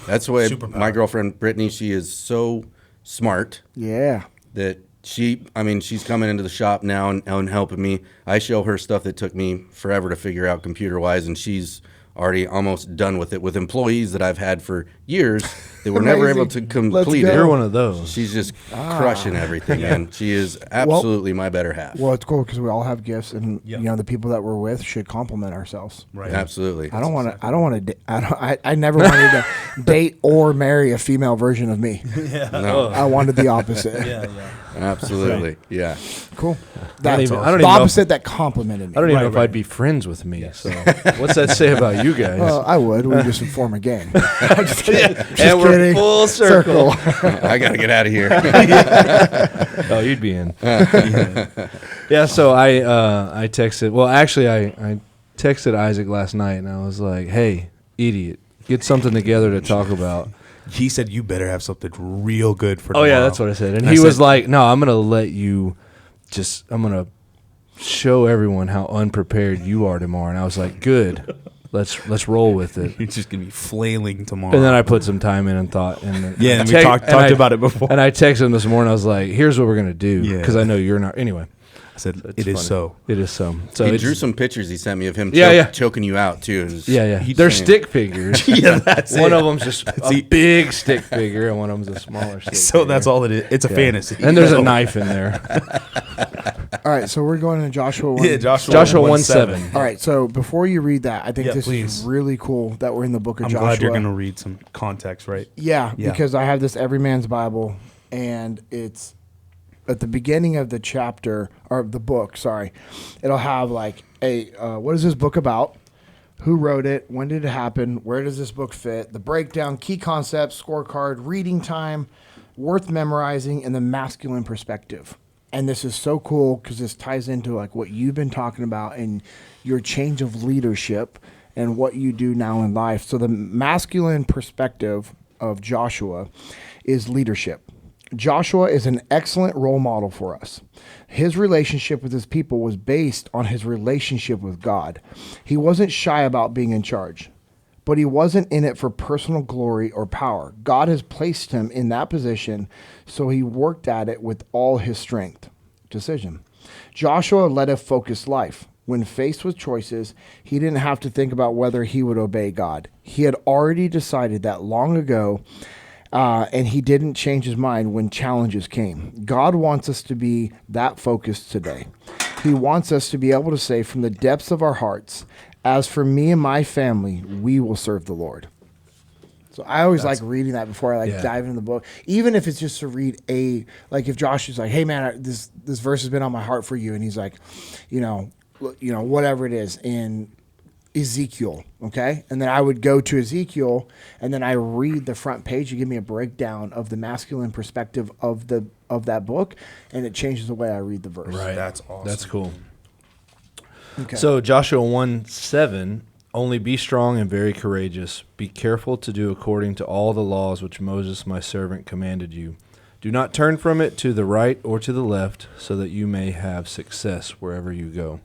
Speaker 4: That's the way my girlfriend Brittany, she is so smart.
Speaker 3: Yeah.
Speaker 4: That she's coming into the shop now and helping me. I show her stuff that took me forever to figure out computer-wise, and she's already almost done with it, with employees that I've had for years that were never able to complete it.
Speaker 2: You're one of those.
Speaker 4: She's just crushing everything, man. She is absolutely my better half.
Speaker 3: Well, it's cool because we all have gifts, and the people that we're with should compliment ourselves.
Speaker 1: Right.
Speaker 4: Absolutely.
Speaker 3: I never wanted to date or marry a female version of me.
Speaker 4: No.
Speaker 3: I wanted the opposite.
Speaker 4: Absolutely. Yeah.
Speaker 3: Cool.
Speaker 2: I don't
Speaker 3: That's
Speaker 2: even
Speaker 3: the
Speaker 2: know
Speaker 3: opposite that complimented me.
Speaker 2: I don't even know if I'd be friends with me. So what's that say about you guys?
Speaker 3: Well, I would. We just form a gang. I'm just kidding.
Speaker 2: And we're full circle.
Speaker 4: I got to get out of here.
Speaker 2: Oh, you'd be in. Yeah, so I texted. Well, actually, I texted Isaac last night, and I was like, hey, idiot, get something together to talk about.
Speaker 1: He said, you better have something real good for tomorrow.
Speaker 2: Oh, yeah, that's what I said. And he was like, no, I'm going to let you I'm going to show everyone how unprepared you are tomorrow. And I was like, good. Let's roll with it.
Speaker 1: You're just gonna be flailing tomorrow.
Speaker 2: And then I put some time in and thought. And
Speaker 1: we talked about it before.
Speaker 2: And I texted him this morning. I was like, here's what we're gonna do, because I know you're not. Anyway,
Speaker 1: I said
Speaker 2: it is so. It is so. So
Speaker 4: he drew some pictures he sent me of him choking you out too.
Speaker 2: They're stick figures.
Speaker 1: That's
Speaker 2: one of them's just a big stick figure, and one of them's a smaller stick.
Speaker 1: So that's all it is. It's a fantasy.
Speaker 2: And there's a knife in there.
Speaker 3: All right, so we're going to Joshua 1.
Speaker 2: Yeah, Joshua 1:7.
Speaker 3: All right, so before you read that, I think this
Speaker 1: please.
Speaker 3: is really cool that we're in the book of
Speaker 1: I'm
Speaker 3: Joshua.
Speaker 1: glad you're going to read some context, right?
Speaker 3: Yeah, because I have this Every Man's Bible, and it's at the beginning of the chapter, or the book, sorry. It'll have like what is this book about? Who wrote it? When did it happen? Where does this book fit? The breakdown, key concepts, scorecard, reading time, worth memorizing, and the masculine perspective. And this is so cool because this ties into like what you've been talking about and your change of leadership and what you do now in life. So the masculine perspective of Joshua is leadership. Joshua is an excellent role model for us. His relationship with his people was based on his relationship with God. He wasn't shy about being in charge, but he wasn't in it for personal glory or power. God has placed him in that position, so he worked at it with all his strength. Decision. Joshua led a focused life. When faced with choices, he didn't have to think about whether he would obey God. He had already decided that long ago, and he didn't change his mind when challenges came. God wants us to be that focused today. He wants us to be able to say from the depths of our hearts, as for me and my family, we will serve the Lord. So I always like reading that before I dive into the book, even if it's just to read if Josh is like, hey man, this verse has been on my heart for you. And he's like, whatever it is in Ezekiel. Okay. And then I would go to Ezekiel and then I read the front page. You give me a breakdown of the masculine perspective of that book. And it changes the way I read the verse.
Speaker 2: Right.
Speaker 1: That's awesome.
Speaker 2: That's cool.
Speaker 3: Okay.
Speaker 2: So Joshua 1:7, only be strong and very courageous. Be careful to do according to all the laws which Moses my servant commanded you. Do not turn from it to the right or to the left, so that you may have success wherever you go.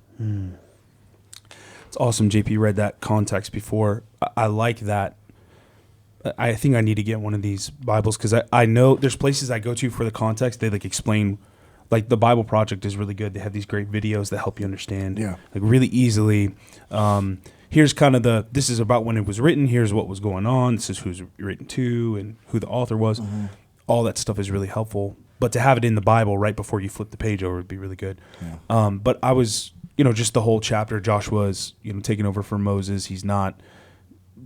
Speaker 1: It's awesome. JP read that context before. I like that. I think I need to get one of these Bibles because I know there's places I go to for the context. They like explain, like the Bible Project is really good. They have these great videos that help you understand, like really easily. Here's kind of this is about when it was written. Here's what was going on. This is who's written to and who the author was. All that stuff is really helpful. But to have it in the Bible right before you flip the page over would be really good. Yeah. But I was, just the whole chapter, Joshua is, taking over for Moses. He's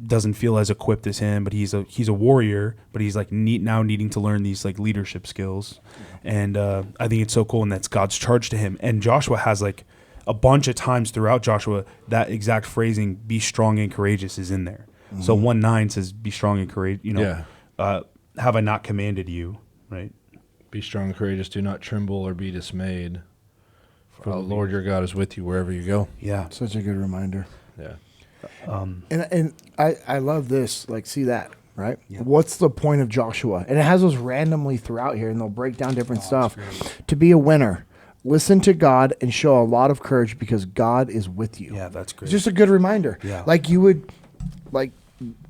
Speaker 1: doesn't feel as equipped as him, but he's a warrior, but he's like now needing to learn these like leadership skills. And I think it's so cool, and that's God's charge to him. And Joshua has like a bunch of times throughout Joshua, that exact phrasing, be strong and courageous, is in there. So 1:9 says, be strong and courageous, have I not commanded you, right?
Speaker 2: Be strong and courageous, do not tremble or be dismayed, for the Lord your God is with you wherever you go.
Speaker 1: Yeah.
Speaker 3: Such a good reminder.
Speaker 2: Yeah.
Speaker 3: And I love this, like, see that, right? Yeah. What's the point of Joshua? And it has those randomly throughout here, and they'll break down different stuff. To be a winner, listen to God and show a lot of courage because God is with you.
Speaker 1: Yeah, that's great.
Speaker 3: It's just a good reminder.
Speaker 1: Yeah.
Speaker 3: Like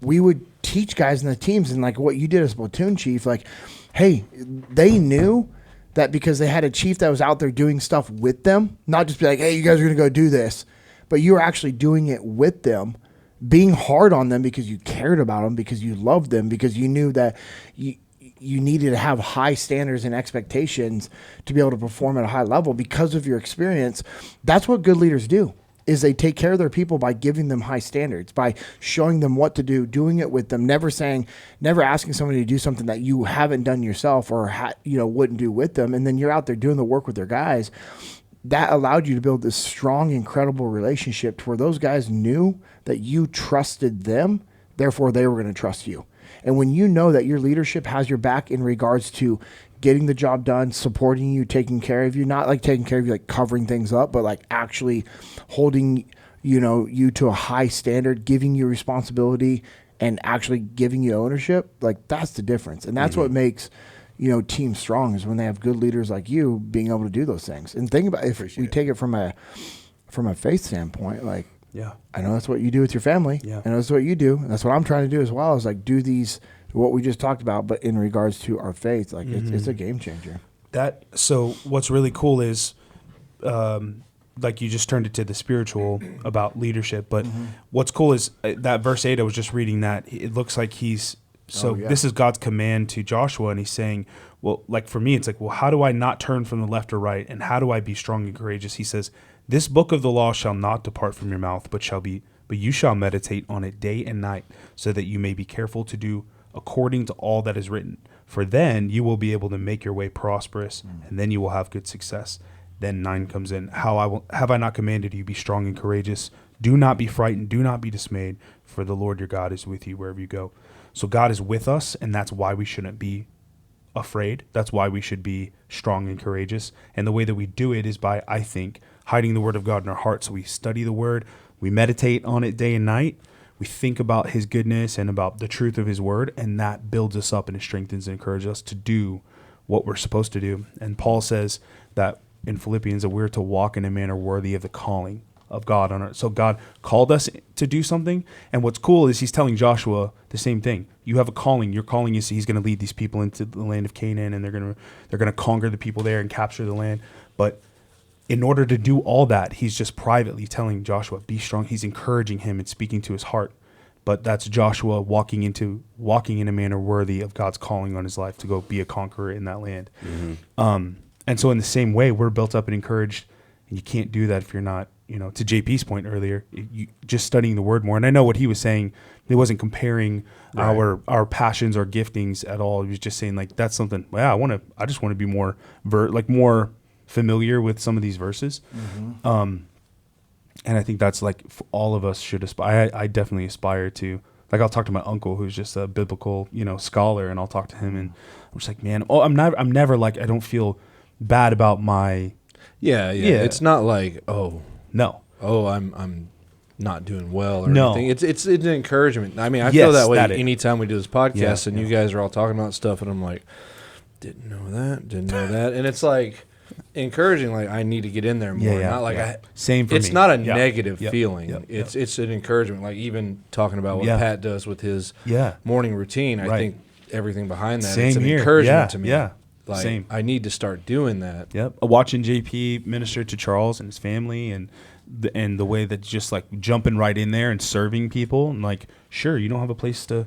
Speaker 3: we would teach guys in the teams, and like what you did as platoon chief, like, hey, they knew that because they had a chief that was out there doing stuff with them, not just be like, hey, you guys are going to go do this, but you were actually doing it with them, being hard on them because you cared about them, because you loved them, because you knew that you needed to have high standards and expectations to be able to perform at a high level because of your experience. That's what good leaders do, is they take care of their people by giving them high standards, by showing them what to do, doing it with them, never asking somebody to do something that you haven't done yourself or wouldn't do with them. And then you're out there doing the work with their guys. That allowed you to build this strong, incredible relationship to where those guys knew that you trusted them, therefore they were going to trust you. And when you know that your leadership has your back in regards to getting the job done, supporting you, taking care of you, not like taking care of you, like covering things up, but like actually holding, you to a high standard, giving you responsibility and actually giving you ownership, like that's the difference. And that's what makes, teams strong, is when they have good leaders like you being able to do those things. And think about, if we take it from a faith standpoint, like,
Speaker 1: yeah,
Speaker 3: I know that's what you do with your family.
Speaker 1: Yeah.
Speaker 3: I know that's what you do. And that's what I'm trying to do as well, is like do these, what we just talked about, but in regards to our faith, like it's a game changer.
Speaker 1: So what's really cool is, like you just turned it to the spiritual about leadership, but what's cool is that verse 8, I was just reading that, it looks like this is God's command to Joshua, and he's saying, well, like for me, it's like, well, how do I not turn from the left or right? And how do I be strong and courageous? He says, this book of the law shall not depart from your mouth, but you shall meditate on it day and night, so that you may be careful to do according to all that is written. For then you will be able to make your way prosperous, and then you will have good success. Then 9 comes in. Have I not commanded you, be strong and courageous? Do not be frightened. Do not be dismayed, for the Lord your God is with you wherever you go. So God is with us, and that's why we shouldn't be afraid. That's why we should be strong and courageous. And the way that we do it is by, I think, hiding the word of God in our hearts. So we study the word, we meditate on it day and night, we think about his goodness and about the truth of his word, and that builds us up and it strengthens and encourages us to do what we're supposed to do. And Paul says that in Philippians, that we're to walk in a manner worthy of the calling of God on our. So God called us to do something, and what's cool is he's telling Joshua the same thing. You have a calling. Your calling is he's going to lead these people into the land of Canaan, and they're going to conquer the people there and capture the land. But in order to do all that, he's just privately telling Joshua, be strong. He's encouraging him and speaking to his heart. But that's Joshua walking in a manner worthy of God's calling on his life to go be a conqueror in that land. And so in the same way, we're built up and encouraged, and you can't do that if you're not, to JP's point earlier, just studying the word more. And I know what he was saying, he wasn't comparing our passions or giftings at all. He was just saying, like, that's something, I just want to be more more familiar with some of these verses. And I think that's like all of us should aspire. I definitely aspire to, like, I'll talk to my uncle who's just a biblical, scholar, and I'll talk to him, and I'm just like, man, I'm never like, I don't feel bad about my.
Speaker 2: Yeah. It's not like,
Speaker 1: no,
Speaker 2: oh, I'm not doing well or
Speaker 1: No.
Speaker 2: anything. It's an encouragement. I mean, I feel
Speaker 1: Yes,
Speaker 2: that way
Speaker 1: that
Speaker 2: anytime we do this podcast, and
Speaker 1: Yeah.
Speaker 2: you guys are all talking about stuff, and I'm like, didn't know that, and it's like encouraging. Like, I need to get in there more. Not like
Speaker 1: Same for me.
Speaker 2: It's not a
Speaker 1: Yeah.
Speaker 2: negative
Speaker 1: Yep.
Speaker 2: feeling.
Speaker 1: Yep.
Speaker 2: It's an encouragement. Like, even talking about what
Speaker 1: Yeah.
Speaker 2: Pat does with his
Speaker 1: Yeah.
Speaker 2: morning routine, I
Speaker 1: Right.
Speaker 2: think everything behind that,
Speaker 1: Same
Speaker 2: it's an
Speaker 1: here.
Speaker 2: encouragement
Speaker 1: Yeah,
Speaker 2: to me.
Speaker 1: yeah.
Speaker 2: Like,
Speaker 1: Same.
Speaker 2: I need to start doing that.
Speaker 1: Yep. Watching JP minister to Charles and his family, and the way that just like jumping right in there and serving people, and like, sure, you don't have a place to,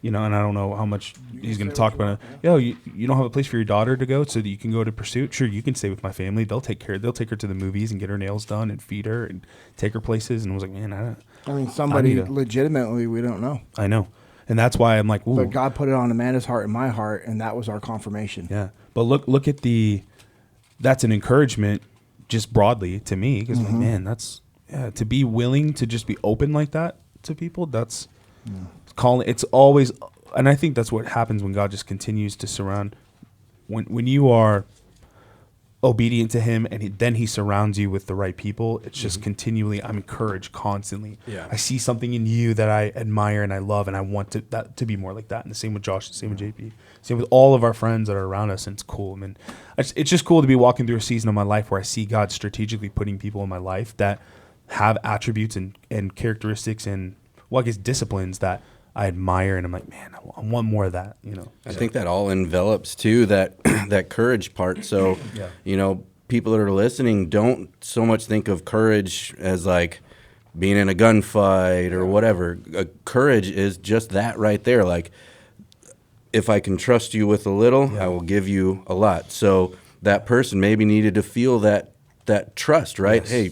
Speaker 1: and I don't know how much he's going to talk about it. You don't have a place for your daughter to go so that you can go to Pursuit. Sure, you can stay with my family. They'll take her to the movies and get her nails done and feed her and take her places. And I was like, man,
Speaker 3: I mean, somebody
Speaker 1: need to-
Speaker 3: legitimately, we don't know.
Speaker 1: I know. And that's why I'm like, ooh.
Speaker 3: But God put it on Amanda's heart and my heart, and that was our confirmation.
Speaker 1: Yeah. But look at that's an encouragement just broadly to me, because man, that's to be willing to just be open like that to people. That's calling. It's always, and I think that's what happens when God just continues to surround. When you are obedient to Him, and then He surrounds you with the right people. It's just continually. I'm encouraged constantly.
Speaker 2: Yeah.
Speaker 1: I see something in you that I admire and I love, and I want that to be more like that. And the same with Josh, the same with JP, same with all of our friends that are around us. And it's cool. I mean, it's just cool to be walking through a season of my life where I see God strategically putting people in my life that have attributes and characteristics and, well, I guess, disciplines that I admire, and I'm like, man, I want more of that.
Speaker 4: I think that all envelops too that that courage part. So, people that are listening, don't so much think of courage as like being in a gunfight or whatever. Courage is just that right there. Like, if I can trust you with a little, I will give you a lot. So that person maybe needed to feel that trust, right?
Speaker 1: Yes.
Speaker 4: Hey,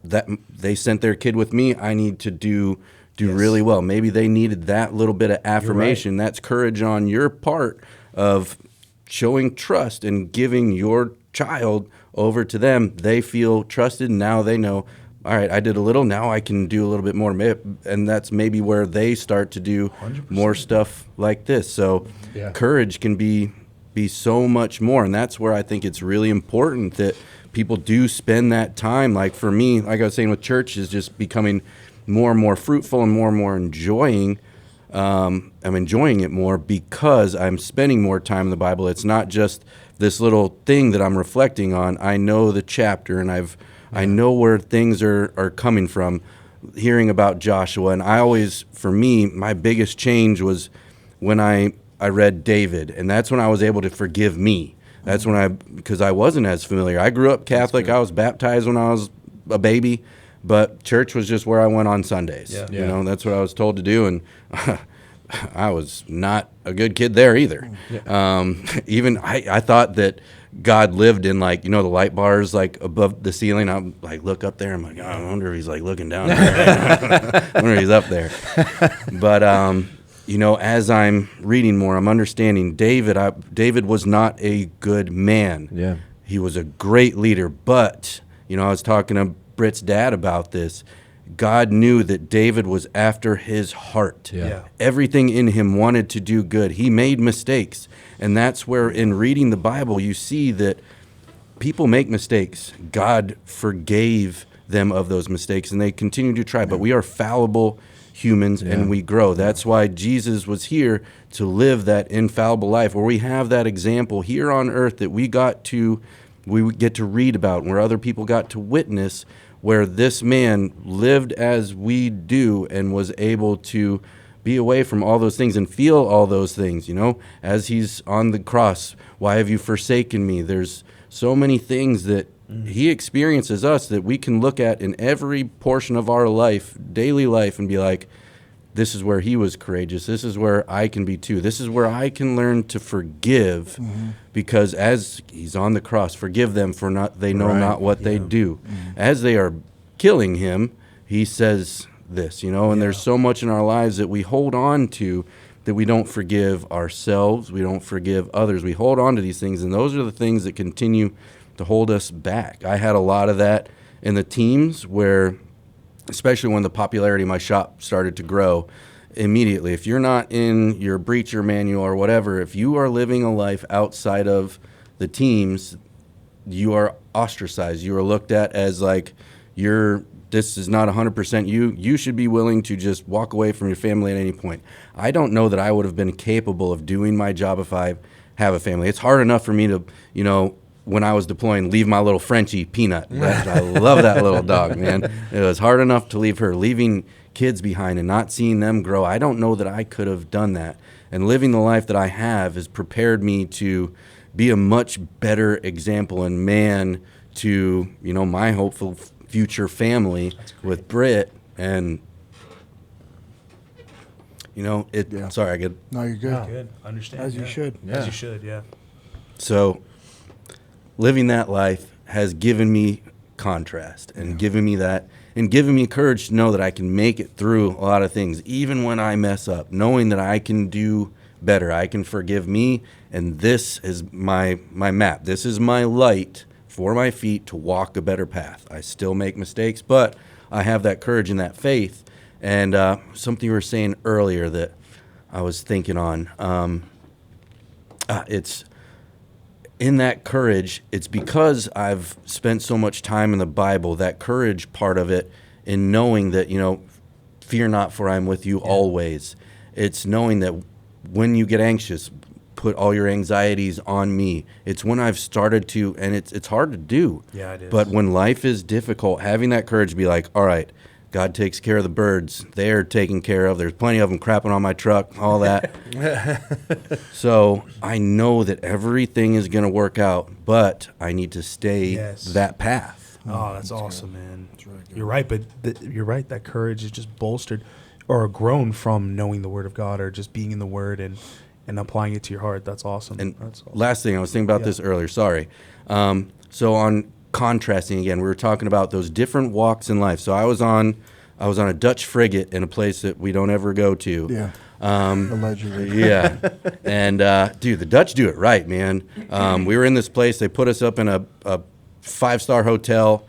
Speaker 4: they sent their kid with me. I need to do really well. Maybe they needed that little bit of affirmation.
Speaker 1: Right.
Speaker 4: That's courage on your part of showing trust and giving your child over to them. They feel trusted, and now they know, all right, I did a little, now I can do a little bit more. And that's maybe where they start to do
Speaker 1: 100%.
Speaker 4: more stuff like this. So courage can be so much more. And that's where I think it's really important that people do spend that time. Like, for me, like I was saying with church, is just becoming more and more fruitful and more enjoying. I'm enjoying it more because I'm spending more time in the Bible. It's not just this little thing that I'm reflecting on. I know the chapter, and I know where things are coming from, hearing about Joshua. And I always, for me, my biggest change was when I read David, and that's when I was able to forgive me. That's when because I wasn't as familiar. I grew up Catholic. I was baptized when I was a baby. But church was just where I went on Sundays.
Speaker 2: Yeah.
Speaker 4: That's what I was told to do, and I was not a good kid there either. Even I thought that God lived in, like, the light bars like above the ceiling. I like look up there. I'm like, I wonder if He's like looking down there. I wonder if He's up there. But as I'm reading more, I'm understanding David was not a good man.
Speaker 2: Yeah.
Speaker 4: He was a great leader, but I was talking to Britt's dad about this. God knew that David was after His heart.
Speaker 2: Yeah.
Speaker 4: Everything in him wanted to do good. He made mistakes. And that's where, in reading the Bible, you see that people make mistakes. God forgave them of those mistakes, and they continue to try. But we are fallible humans, and we grow. That's why Jesus was here to live that infallible life, where we have that example here on earth that we get to read about, where other people got to witness, where this man lived as we do and was able to be away from all those things and feel all those things, as He's on the cross. Why have you forsaken me? There's so many things that He experiences us that we can look at in every portion of our life, daily life, and be like, this is where He was courageous. This is where I can be too. This is where I can learn to forgive, because as He's on the cross, forgive them for they know not what they do. As they are killing Him, He says this, and there's so much in our lives that we hold on to, that we don't forgive ourselves. We don't forgive others. We hold on to these things, and those are the things that continue to hold us back. I had a lot of that in the teams, where, especially when the popularity of my shop started to grow, immediately, if you're not in your breacher manual or whatever, if you are living a life outside of the teams, you are ostracized. You are looked at as like this is not 100% you. You should be willing to just walk away from your family at any point. I don't know that I would have been capable of doing my job if I have a family. It's hard enough for me to, when I was deploying, leave my little Frenchie Peanut. I love that little dog, man. It was hard enough to leave her. Leaving kids behind and not seeing them grow, I don't know that I could have done that. And living the life that I have has prepared me to be a much better example and man to, my hopeful future family with Britt. And, sorry, I get...
Speaker 3: No, you're good.
Speaker 1: Oh, good. Understand.
Speaker 3: As you should.
Speaker 1: Yeah. As you should, yeah.
Speaker 4: So living that life has given me contrast and given me that and given me courage to know that I can make it through a lot of things, even when I mess up, knowing that I can do better. I can forgive me, and this is my map. This is my light for my feet to walk a better path. I still make mistakes, but I have that courage and that faith. And something you were saying earlier that I was thinking on, it's in that courage, it's because I've spent so much time in the Bible, that courage part of it, in knowing that, fear not, for I am with you always. It's knowing that when you get anxious, put all your anxieties on me. It's when I've started to, and it's hard to do.
Speaker 1: Yeah, it is.
Speaker 4: But when life is difficult, having that courage to be like, all right, God takes care of the birds. They're taken care of. There's plenty of them crapping on my truck, all that. So I know that everything is going to work out, but I need to stay that path.
Speaker 1: Oh, that's awesome, man. That's really good. You're right, but you're right. That courage is just bolstered or grown from knowing the Word of God or just being in the Word and applying it to your heart. That's awesome.
Speaker 4: And
Speaker 1: that's awesome.
Speaker 4: Last thing, I was thinking about this earlier. Sorry. So on contrasting again, we were talking about those different walks in life. So I was on a Dutch frigate in a place that we don't ever go to.
Speaker 3: Yeah. Allegedly.
Speaker 4: Yeah. And dude, the Dutch do it right, man. We were in this place. They put us up in a 5-star hotel,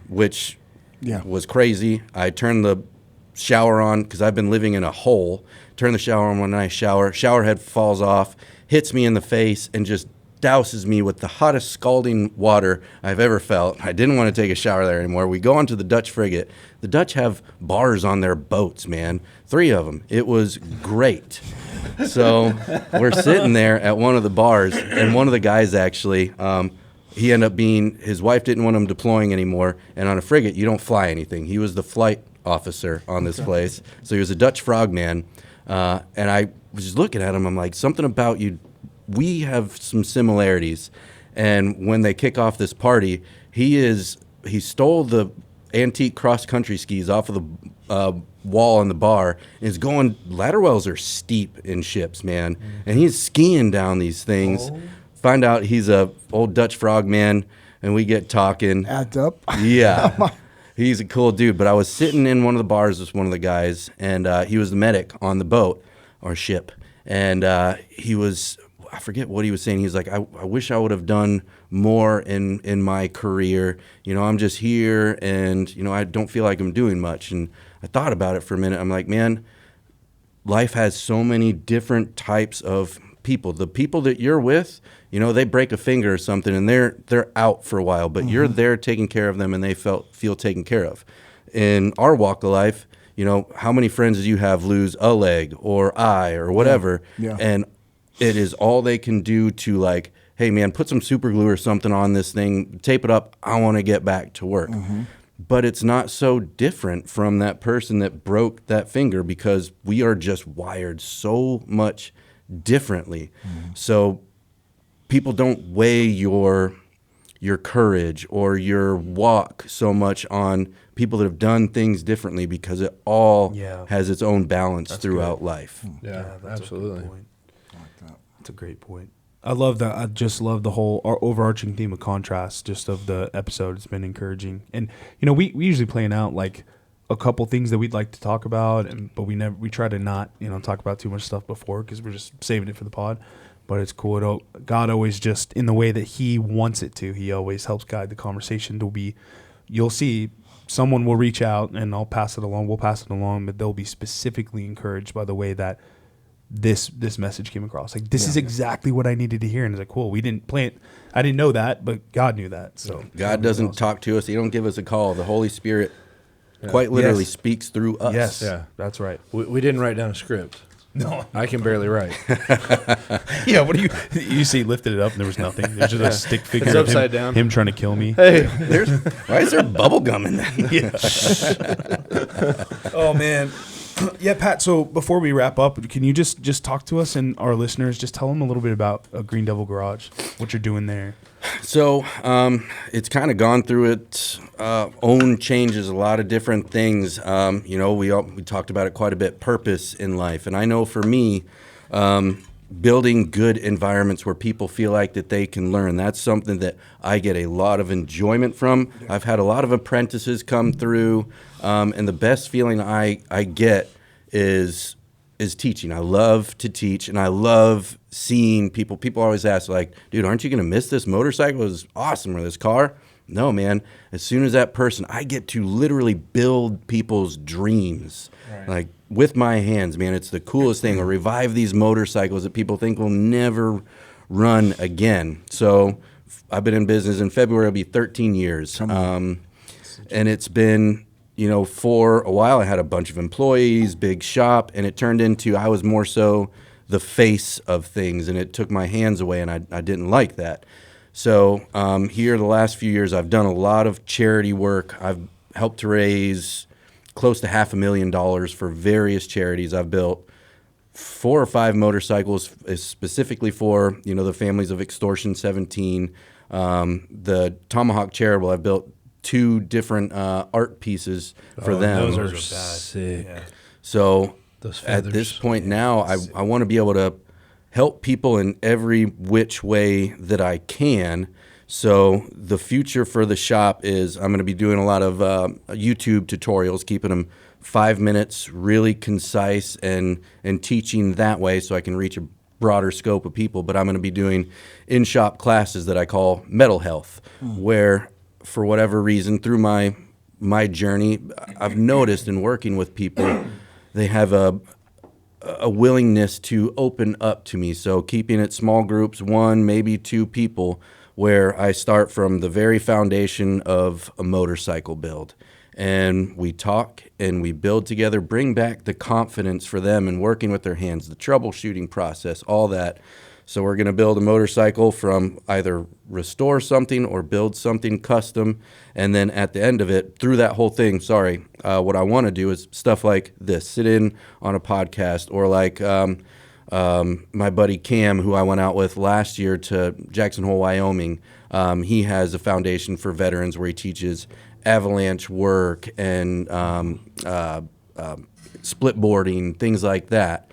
Speaker 4: which was crazy. I turned the shower on because I've been living in a hole. Turn the shower on when I shower. Shower head falls off, hits me in the face, and just douses me with the hottest scalding water I've ever felt. I didn't want to take a shower there anymore. We go onto the Dutch frigate. The Dutch have bars on their boats, man. 3 of them. It was great. So we're sitting there at one of the bars, and one of the guys actually, he ended up being, his wife didn't want him deploying anymore, and on a frigate, you don't fly anything. He was the flight officer on this place. So he was a Dutch frogman. And I was just looking at him. I'm like, something about you. We have some similarities. And when they kick off this party, he stole the antique cross-country skis off of the wall in the bar and is going, ladder wells are steep in ships, man. And he's skiing down these things. Find out he's a old Dutch frogman, and we get talking.
Speaker 3: Adds up.
Speaker 4: Yeah. He's a cool dude. But I was sitting in one of the bars with one of the guys, and he was the medic on the boat or ship. And he was, I forget what he was saying. He was like, I wish I would have done more in my career. I'm just here, and, I don't feel like I'm doing much. And I thought about it for a minute. I'm like, man, life has so many different types of people. The people that you're with, they break a finger or something and they're out for a while, but you're there taking care of them and they feel taken care of. In our walk of life, how many friends do you have lose a leg or eye or whatever?
Speaker 3: Yeah.
Speaker 4: And it is all they can do to like, hey man, put some super glue or something on this thing, tape it up. I want to get back to work. But it's not so different from that person that broke that finger because we are just wired so much differently. So people don't weigh your courage or your walk so much on people that have done things differently because it all has its own balance throughout life.
Speaker 2: Yeah,
Speaker 1: that's
Speaker 2: absolutely.
Speaker 1: A good point. That's a great point. I love that. I just love the whole overarching theme of contrast just of the episode. It's been encouraging. And, we usually plan out like a couple things that we'd like to talk about, but we try to not, talk about too much stuff before because we're just saving it for the pod. But it's cool. God always just, in the way that he wants it to, he always helps guide the conversation to be, you'll see someone will reach out and I'll pass it along. We'll pass it along, but they'll be specifically encouraged by the way that this message came across. Like, this is exactly what I needed to hear. And it's like, cool, we didn't plan. I didn't know that, but God knew that. So
Speaker 4: God doesn't talk to us. He don't give us a call. The Holy Spirit quite literally speaks through us.
Speaker 1: Yes,
Speaker 2: Yeah.
Speaker 1: that's right.
Speaker 2: We didn't write down a script.
Speaker 1: No,
Speaker 2: I can barely write.
Speaker 1: yeah. What do you see? Lifted it up and there was nothing. There's just a stick figure.
Speaker 2: It's
Speaker 1: of
Speaker 2: upside down.
Speaker 1: Him trying to kill me.
Speaker 2: Hey,
Speaker 4: Why is there bubble gum in that?
Speaker 1: Oh man. Yeah, Pat. So before we wrap up, can you just talk to us and our listeners? Just tell them a little bit about Green Devil Garage, what you're doing there.
Speaker 4: So it's kind of gone through its own changes, a lot of different things. We talked about it quite a bit, purpose in life. And I know for me, building good environments where people feel like that they can learn, that's something that I get a lot of enjoyment from. I've had a lot of apprentices come through, and the best feeling I get is teaching. I love to teach, and I love seeing people. People always ask, like, dude, aren't you going to miss this motorcycle? It was awesome, or this car. No, man. As soon as that person, I get to literally build people's dreams, like with my hands, man. It's the coolest thing. Or revive these motorcycles that people think will never run again. So I've been in business. In February, it'll be 13 years. And it's been, for a while, I had a bunch of employees, big shop, and it turned into I was more so the face of things, and it took my hands away, and I didn't like that. So here the last few years, I've done a lot of charity work. I've helped to raise close to $500,000 for various charities. I've built 4 or 5 motorcycles specifically for, the families of Extortion 17. The Tomahawk Charitable, I've built 2 different art pieces for them.
Speaker 2: Those are sick.
Speaker 1: Yeah.
Speaker 4: So
Speaker 2: Those
Speaker 4: at
Speaker 2: feathers.
Speaker 4: this point now, I want to be able to help people in every which way that I can. So the future for the shop is I'm going to be doing a lot of YouTube tutorials, keeping them 5 minutes, really concise, and teaching that way so I can reach a broader scope of people. But I'm going to be doing in-shop classes that I call Mental Health, where for whatever reason through my journey, I've noticed in working with people, they have a willingness to open up to me. So keeping it small groups, 1, maybe 2 people, where I start from the very foundation of a motorcycle build. And we talk and we build together, bring back the confidence for them in working with their hands, the troubleshooting process, all that. So we're going to build a motorcycle from either restore something or build something custom. And then at the end of it, through that whole thing, what I want to do is stuff like this, sit in on a podcast, or like my buddy Cam, who I went out with last year to Jackson Hole, Wyoming. He has a foundation for veterans where he teaches avalanche work and split boarding, things like that.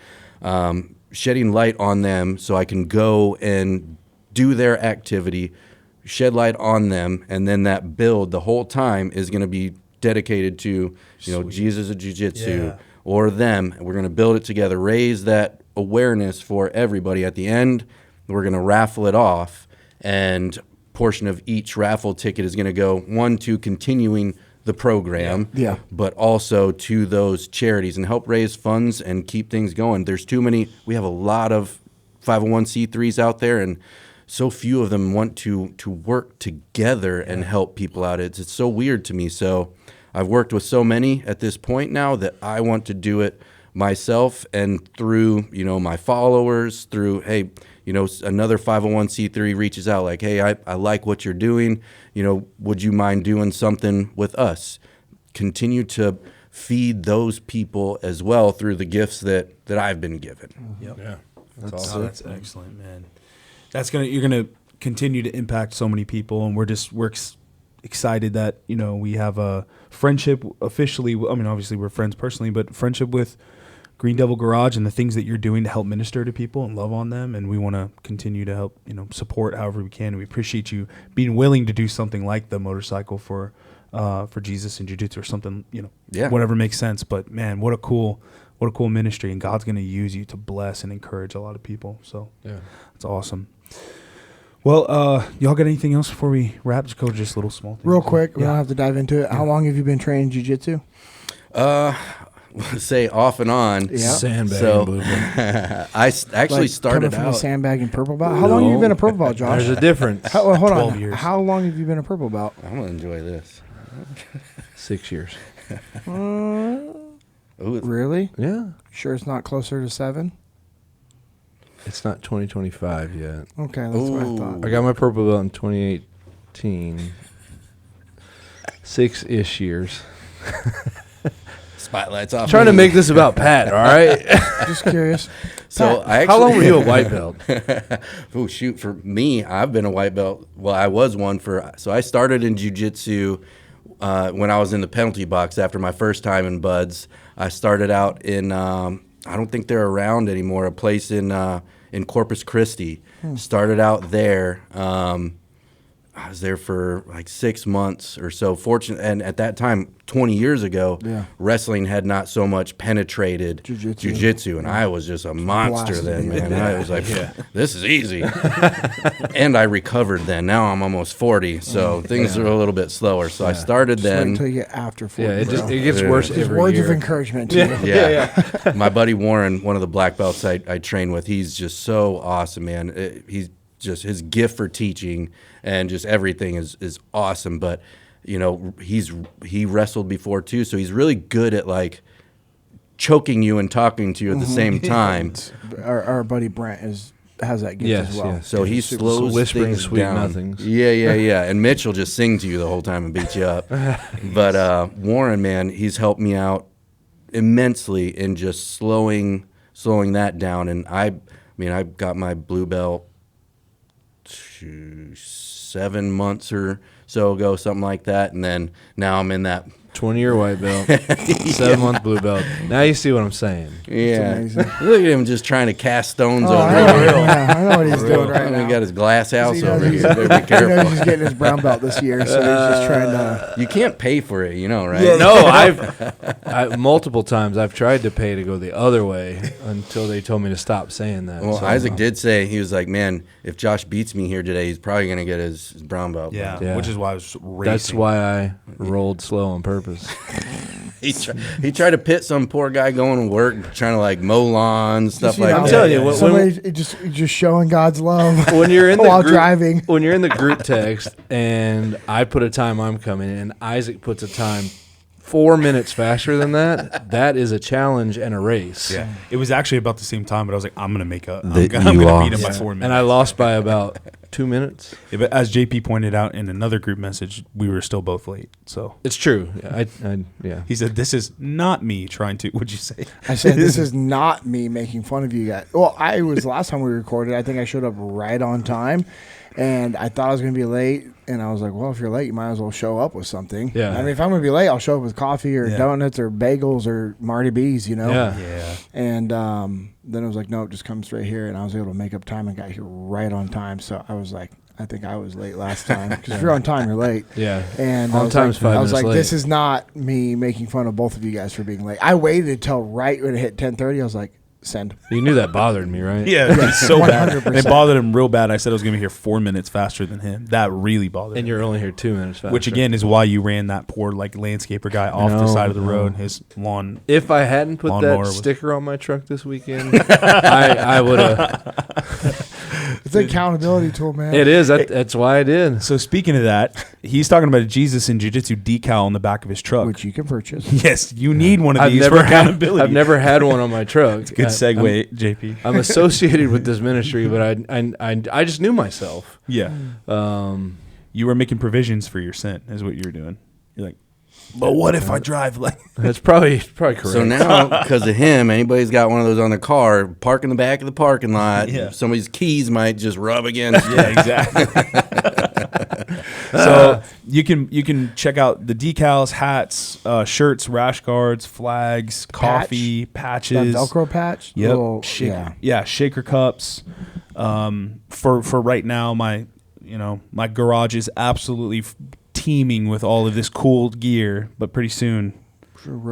Speaker 4: Shedding light on them so I can go and do their activity, shed light on them, and then that build the whole time is going to be dedicated to, Jesus of Jiu-Jitsu or them. We're going to build it together, raise that awareness for everybody. At the end, we're going to raffle it off, and portion of each raffle ticket is going to go, 1, to continuing the program, but also to those charities and help raise funds and keep things going. There's too many. We have a lot of 501c3s out there, and so few of them want to work together and help people out. It's so weird to me. So I've worked with so many at this point now that I want to do it myself, and through my followers, through another 501c3 reaches out like, hey, I like what you're doing, would you mind doing something with us? Continue to feed those people as well through the gifts that I've been given.
Speaker 1: Yep.
Speaker 2: Yeah.
Speaker 1: That's
Speaker 2: awesome.
Speaker 1: awesome. That's excellent, man. You're gonna continue to impact so many people, and we're excited that we have a friendship officially. I mean, obviously we're friends personally, but friendship with Green Devil Garage and the things that you're doing to help minister to people and love on them. And we want to continue to help, support however we can. We appreciate you being willing to do something like the motorcycle for Jesus and Jiu-Jitsu or something, whatever makes sense. But man, what a cool ministry, and God's going to use you to bless and encourage a lot of people. So that's awesome. Well, y'all got anything else before we wrap? Just go1 little small thing.
Speaker 3: Real quick, we don't have to dive into it. How long have you been training jiu-jitsu?
Speaker 4: say off and on.
Speaker 3: Yeah.
Speaker 2: Sandbag
Speaker 4: So
Speaker 2: blue belt.
Speaker 4: I actually
Speaker 3: Like,
Speaker 4: started
Speaker 3: coming from the
Speaker 4: out.
Speaker 3: sandbagging purple belt. How long have you been a purple belt, Josh?
Speaker 2: There's a difference.
Speaker 3: Hold
Speaker 1: 12
Speaker 3: on.
Speaker 1: years.
Speaker 3: How long have you been a purple belt?
Speaker 4: I'm gonna enjoy this.
Speaker 2: 6 years.
Speaker 4: Ooh,
Speaker 3: Really?
Speaker 2: Yeah.
Speaker 3: Sure, it's not closer to 7.
Speaker 2: It's not 2025 yet.
Speaker 3: Okay, that's what I
Speaker 4: Ooh.
Speaker 3: thought.
Speaker 2: I got my purple belt in 2018. 6-ish years.
Speaker 4: spotlights off.
Speaker 2: Trying to
Speaker 4: me.
Speaker 2: make this about Pat, all right?
Speaker 3: Just curious.
Speaker 4: So I actually,
Speaker 2: How long were you a white belt?
Speaker 4: Oh shoot! For me, I've been a white belt. Well, I was one for. So I started in jiu-jitsu when I was in the penalty box after my first time in Buds. I started out in. I don't think they're around anymore. A place in Corpus Christi. Started out there. I was there for like 6 months or so. Fortunate, and at that time, 20 years ago,
Speaker 3: Yeah.
Speaker 4: wrestling had not so much penetrated jiu-jitsu, and I was just a monster
Speaker 3: Blasting
Speaker 4: then,
Speaker 3: it.
Speaker 4: man. I was like, this is easy. And I recovered then. Now I'm almost 40, so things are a little bit slower. So I started
Speaker 3: Just wait
Speaker 4: then.
Speaker 3: until you get after 40.
Speaker 2: Yeah,
Speaker 3: bro.
Speaker 2: it gets worse
Speaker 3: Just
Speaker 2: every
Speaker 3: words
Speaker 2: year.
Speaker 3: of encouragement to you.
Speaker 4: Yeah. My buddy Warren, one of the black belts I train with, he's just so awesome, man. He's just, his gift for teaching and just everything is awesome. But, you know, he wrestled before too, so he's really good at like choking you and talking to you at the same time.
Speaker 3: Our buddy Brent has that gift
Speaker 2: Yes,
Speaker 3: as well.
Speaker 2: yes.
Speaker 4: So he slows
Speaker 2: whispering
Speaker 4: things
Speaker 2: sweet
Speaker 4: down.
Speaker 2: nothings.
Speaker 4: Yeah. And Mitch will just sing to you the whole time and beat you up. But Warren, man, he's helped me out immensely in just slowing that down. And I got my blue belt 7 months or so ago, something like that. And then now I'm in that.
Speaker 2: 20-year white belt, 7-month blue belt. Now you see what I'm saying.
Speaker 4: Yeah.
Speaker 3: amazing.
Speaker 4: Look at him just trying to cast stones
Speaker 3: Oh,
Speaker 4: over
Speaker 3: I know,
Speaker 4: here.
Speaker 3: yeah, I know what he's doing right
Speaker 4: He
Speaker 3: now.
Speaker 4: got his glass house
Speaker 3: He knows
Speaker 4: over
Speaker 3: he's-
Speaker 4: here. Better be
Speaker 3: He knows
Speaker 4: careful.
Speaker 3: he's getting his brown belt this year, so he's just trying to.
Speaker 4: You can't pay for it, you know, right?
Speaker 2: No, I multiple times I've tried to pay to go the other way until they told me to stop saying that.
Speaker 4: Well,
Speaker 2: So,
Speaker 4: Isaac did say, he was like, man, if Josh beats me here today, he's probably going to get his brown belt.
Speaker 1: Yeah,
Speaker 2: Yeah.
Speaker 1: which is why I was racing.
Speaker 2: That's why I rolled slow on purpose.
Speaker 4: He tried to pit some poor guy going to work, trying to like mow lawns, stuff
Speaker 3: You
Speaker 4: like
Speaker 3: know,
Speaker 4: that.
Speaker 2: telling you, when-
Speaker 3: somebody just showing God's love
Speaker 2: When you're in the
Speaker 3: while
Speaker 2: group,
Speaker 3: driving.
Speaker 2: when you're in the group text and I put a time I'm coming in, and Isaac puts a time 4 minutes faster than that, that is a challenge and a race.
Speaker 1: Yeah, it was actually about the same time, but I was like, I'm gonna make up. I'm
Speaker 4: That
Speaker 1: gonna
Speaker 4: you
Speaker 1: beat
Speaker 4: lost.
Speaker 1: him by 4 minutes.
Speaker 2: And I lost by about 2 minutes.
Speaker 1: Yeah, but as JP pointed out in another group message, we were still both late. So
Speaker 2: It's true. Yeah.
Speaker 1: he said, "This is not me trying to." What'd you say?
Speaker 3: I said, this is not me making fun of you guys. Well, I was last time we recorded, I think I showed up right on time, and I thought I was going to be late, and I was like, well, if you're late, you might as well show up with something.
Speaker 2: Yeah.
Speaker 3: I mean, if I'm going to be late, I'll show up with coffee or
Speaker 1: Yeah.
Speaker 3: donuts or bagels or Marty B's, you know?
Speaker 2: Yeah.
Speaker 1: Yeah,
Speaker 3: And then it was like, nope, just come straight here, and I was able to make up time and got here right on time. So I was like, I think I was late last time, because if you're on time, you're late.
Speaker 2: Yeah.
Speaker 3: And
Speaker 2: On time's 5
Speaker 3: I was
Speaker 2: minutes
Speaker 3: like,
Speaker 2: late.
Speaker 3: this is not me making fun of both of you guys for being late. I waited until right when it hit 10:30. I was like, send.
Speaker 2: You knew that bothered me, right?
Speaker 1: yeah, it's so bad.
Speaker 3: 100%.
Speaker 1: And it bothered him real bad. I said I was gonna be here 4 minutes faster than him. That really bothered
Speaker 2: And
Speaker 1: him.
Speaker 2: you're only here 2 minutes faster.
Speaker 1: Which again is why you ran that poor like landscaper guy off the
Speaker 2: No,
Speaker 1: side of the
Speaker 2: no.
Speaker 1: road. His lawn.
Speaker 2: If I hadn't put
Speaker 1: Lawnmower
Speaker 2: that
Speaker 1: was-
Speaker 2: sticker on my truck this weekend, I would have.
Speaker 3: It's an accountability tool, man.
Speaker 2: It is. That's why I did.
Speaker 1: So speaking of that, he's talking about a Jesus in Jiu-Jitsu decal on the back of his truck.
Speaker 3: Which you can purchase.
Speaker 1: Yes, you need one of
Speaker 2: I've
Speaker 1: these
Speaker 2: never
Speaker 1: for
Speaker 2: had.
Speaker 1: accountability.
Speaker 2: I've never had one on my truck. It's
Speaker 1: Good segue, JP.
Speaker 2: I'm associated with this ministry, but I just knew myself.
Speaker 1: Yeah, you were making provisions for your sin, is what you were doing. You're like, but what if I drive like?
Speaker 2: That's probably correct.
Speaker 4: So now, because of him, anybody's got one of those on their car, park in the back of the parking lot.
Speaker 1: Yeah.
Speaker 4: Somebody's keys might just rub against.
Speaker 1: Yeah, exactly. So you can check out the decals, hats, shirts, rash guards, flags, coffee,
Speaker 3: That
Speaker 1: patches,
Speaker 3: Velcro patch.
Speaker 1: Yep.
Speaker 3: Little-
Speaker 1: Yeah, shaker cups. For right now, my garage is absolutely teeming with all of this cool gear. But pretty soon,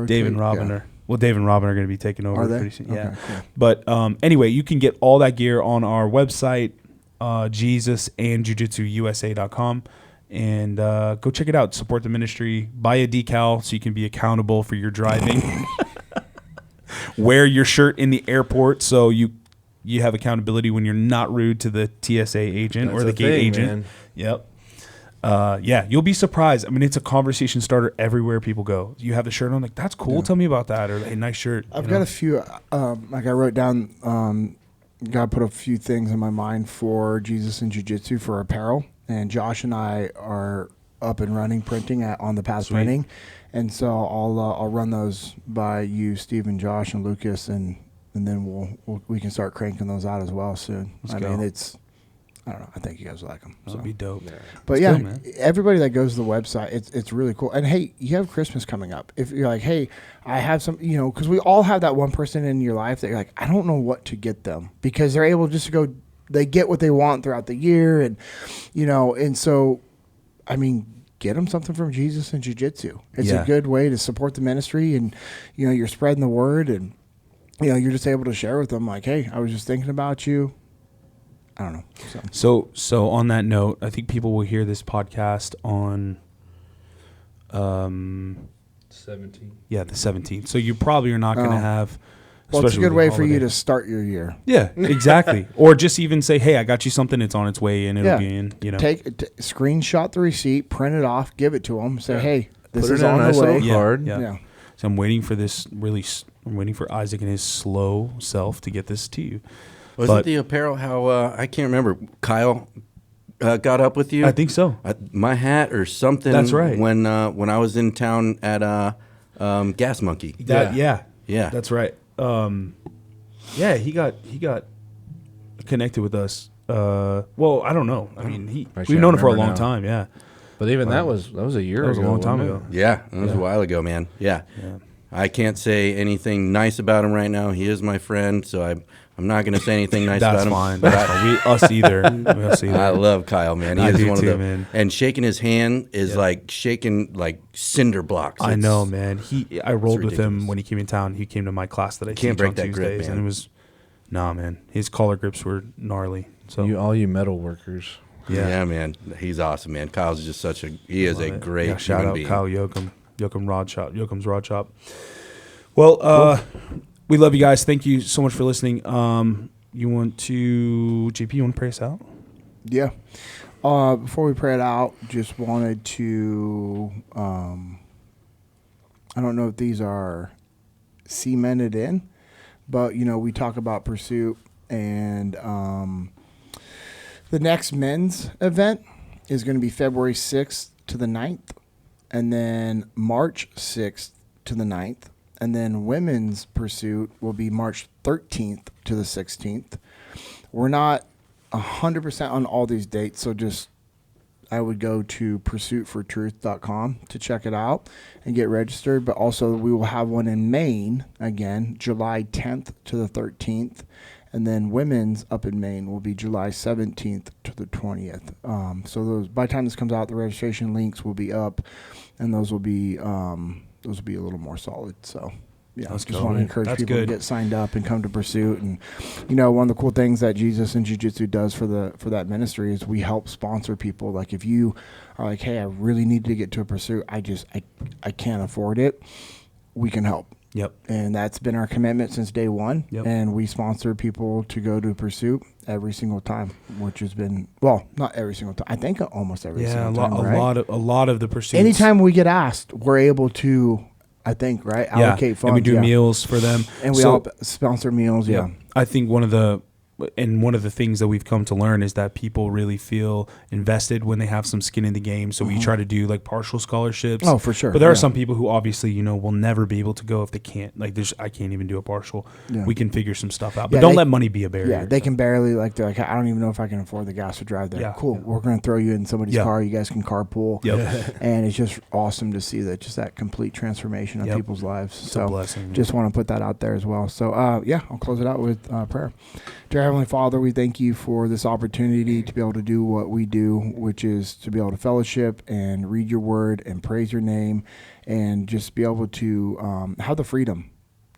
Speaker 1: Dave and Robin are Dave and Robin are going to be taking over
Speaker 3: Are they?
Speaker 1: pretty soon. Yeah.
Speaker 3: Okay, cool.
Speaker 1: But anyway, you can get all that gear on our website, JesusandJujitsuUSA.com. And go check it out. Support the ministry. Buy a decal so you can be accountable for your driving. Wear your shirt in the airport so you have accountability when you're not rude to the TSA agent or the gate agent. Man. Yep. Yeah, you'll be surprised. I mean, it's a conversation starter everywhere people go. You have the shirt on, like, that's cool. Yeah. Tell me about that. Or, hey, nice shirt.
Speaker 3: I've got a few, like I wrote down, God put a few things in my mind for Jesus and Jiu-Jitsu for apparel. And Josh and I are up and running printing on the Path Printing. And so I'll run those by you, Steve, and Josh, and Lucas, and then we can start cranking those out as well soon. I mean, I don't know. I think you guys like them.
Speaker 1: That'd be dope. Yeah.
Speaker 3: But yeah, cool, everybody that goes to the website, it's really cool. And hey, you have Christmas coming up. If you're like, hey, I have some, because we all have that one person in your life that you're like, I don't know what to get them, because they're able just to go, they get what they want throughout the year. And, and so, I mean, get them something from Jesus and Jiu-Jitsu. It's a good way to support the ministry, and, you're spreading the word, and, you're just able to share with them like, hey, I was just thinking about you. I don't know.
Speaker 1: So on that note, I think people will hear this podcast on
Speaker 2: 17th.
Speaker 1: Yeah, the 17th. So you probably are not going to have.
Speaker 3: Well, it's a good way for you to start your year.
Speaker 1: Yeah, exactly. Or just even say, hey, I got you something. It's on its way, and it'll be in.
Speaker 3: Screenshot the receipt, print it off, give it to them. Say, hey, this is on the way.
Speaker 1: Card. Yeah. So I'm waiting for this. I'm waiting for Isaac and his slow self to get this to you.
Speaker 4: Wasn't the apparel how I can't remember, Kyle got up with you?
Speaker 1: I think so.
Speaker 4: My hat or something.
Speaker 1: That's right.
Speaker 4: When I was in town at Gas Monkey.
Speaker 1: Yeah. That's right. He got connected with us. Well, I don't know. I mean, we've known him for a long time. Yeah.
Speaker 2: But even that was a year ago.
Speaker 1: That was a long time ago.
Speaker 4: Yeah, it was a while ago, man. Yeah. I can't say anything nice about him right now. He is my friend, so I'm not going to say anything nice about him.
Speaker 1: That's fine. Us either.
Speaker 4: I love Kyle, man. He is one of them. Man. And shaking his hand is like shaking like cinder blocks.
Speaker 1: I know, man. I rolled with him when he came in town. He came to my class that I teach on Tuesdays, grip, man. And it was, man. His collar grips were gnarly. So
Speaker 2: all you metal workers.
Speaker 4: Yeah, man. He's awesome, man. Kyle's just he is a great
Speaker 1: shout
Speaker 4: human
Speaker 1: out
Speaker 4: being.
Speaker 1: Kyle Yoakum Rod Shop. Yoakum's Rod Shop. Well, we love you guys. Thank you so much for listening. JP, you want to pray us out?
Speaker 3: Yeah. Before we pray it out, just wanted to, I don't know if these are cemented in, but, we talk about pursuit, and the next men's event is going to be February 6th to the 9th, and then March 6th to the 9th. And then women's pursuit will be March 13th to the 16th. We're not 100% on all these dates, so I would go to pursuitfortruth.com to check it out and get registered. But also we will have one in Maine, again, July 10th to the 13th. And then women's up in Maine will be July 17th to the 20th. So those, by the time this comes out, the registration links will be up, and those will be a little more solid. So, yeah, I just want to encourage people to get signed up and come to Pursuit. And, one of the cool things that Jesus and Jiu-Jitsu does for that ministry is we help sponsor people. Like, if you are like, hey, I really need to get to a Pursuit, I can't afford it, we can help.
Speaker 1: Yep.
Speaker 3: And that's been our commitment since day one.
Speaker 1: Yep.
Speaker 3: And we sponsor people to go to Pursuit every single time, which has been, well, not every single time. I think almost every single time.
Speaker 1: A lot of the pursuits.
Speaker 3: Anytime we get asked, we're able to, I think, right, allocate funds.
Speaker 1: And we do meals for them.
Speaker 3: And we all sponsor meals. Yeah.
Speaker 1: I think one of the things that we've come to learn is that people really feel invested when they have some skin in the game. So we try to do like partial scholarships.
Speaker 3: Oh, for sure.
Speaker 1: But there are some people who obviously, will never be able to go if they can't. Like, I can't even do a partial. Yeah. We can figure some stuff out. But don't let money be a barrier.
Speaker 3: Yeah, they can barely, they're like, I don't even know if I can afford the gas to drive there. Yeah. Cool. We're going to throw you in somebody's car. You guys can carpool.
Speaker 1: Yep.
Speaker 3: And it's just awesome to see that complete transformation of people's lives.
Speaker 1: It's
Speaker 3: so
Speaker 1: a blessing.
Speaker 3: Just want to put that out there as well. So, I'll close it out with prayer. Dear Heavenly Father, we thank you for this opportunity to be able to do what we do, which is to be able to fellowship and read your word and praise your name, and just be able to have the freedom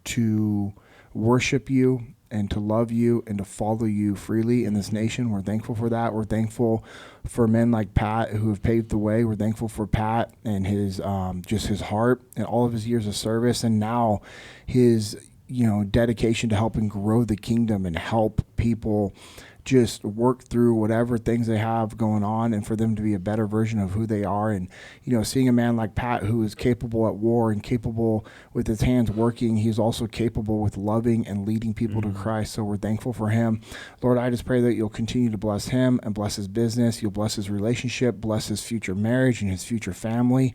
Speaker 3: to worship you and to love you and to follow you freely in this nation. We're thankful for that. We're thankful for men like Pat who have paved the way. We're thankful for Pat and his just his heart and all of his years of service, and now his dedication to helping grow the kingdom and help people just work through whatever things they have going on, and for them to be a better version of who they are. And, seeing a man like Pat, who is capable at war and capable with his hands working, he's also capable with loving and leading people to Christ. So we're thankful for him. Lord, I just pray that you'll continue to bless him and bless his business. You'll bless his relationship, bless his future marriage and his future family.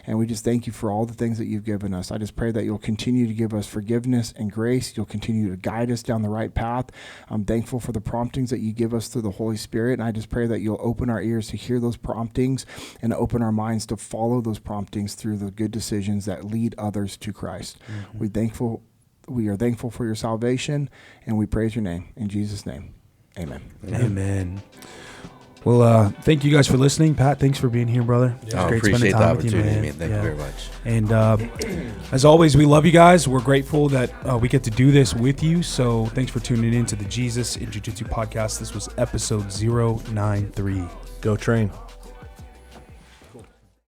Speaker 3: And we just thank you for all the things that you've given us. I just pray that you'll continue to give us forgiveness and grace. You'll continue to guide us down the right path. I'm thankful for the promptings that you give us through the Holy Spirit. And I just pray that you'll open our ears to hear those promptings and open our minds to follow those promptings through the good decisions that lead others to Christ. We are thankful for your salvation, and we praise your name. In Jesus' name, amen.
Speaker 1: Amen. Well, thank you guys for listening. Pat, thanks for being here, brother.
Speaker 4: Yeah. I appreciate the opportunity, man. Thank you very much.
Speaker 1: And as always, we love you guys. We're grateful that we get to do this with you. So thanks for tuning in to the Jesus in Jiu-Jitsu podcast. This was episode 093.
Speaker 2: Go train.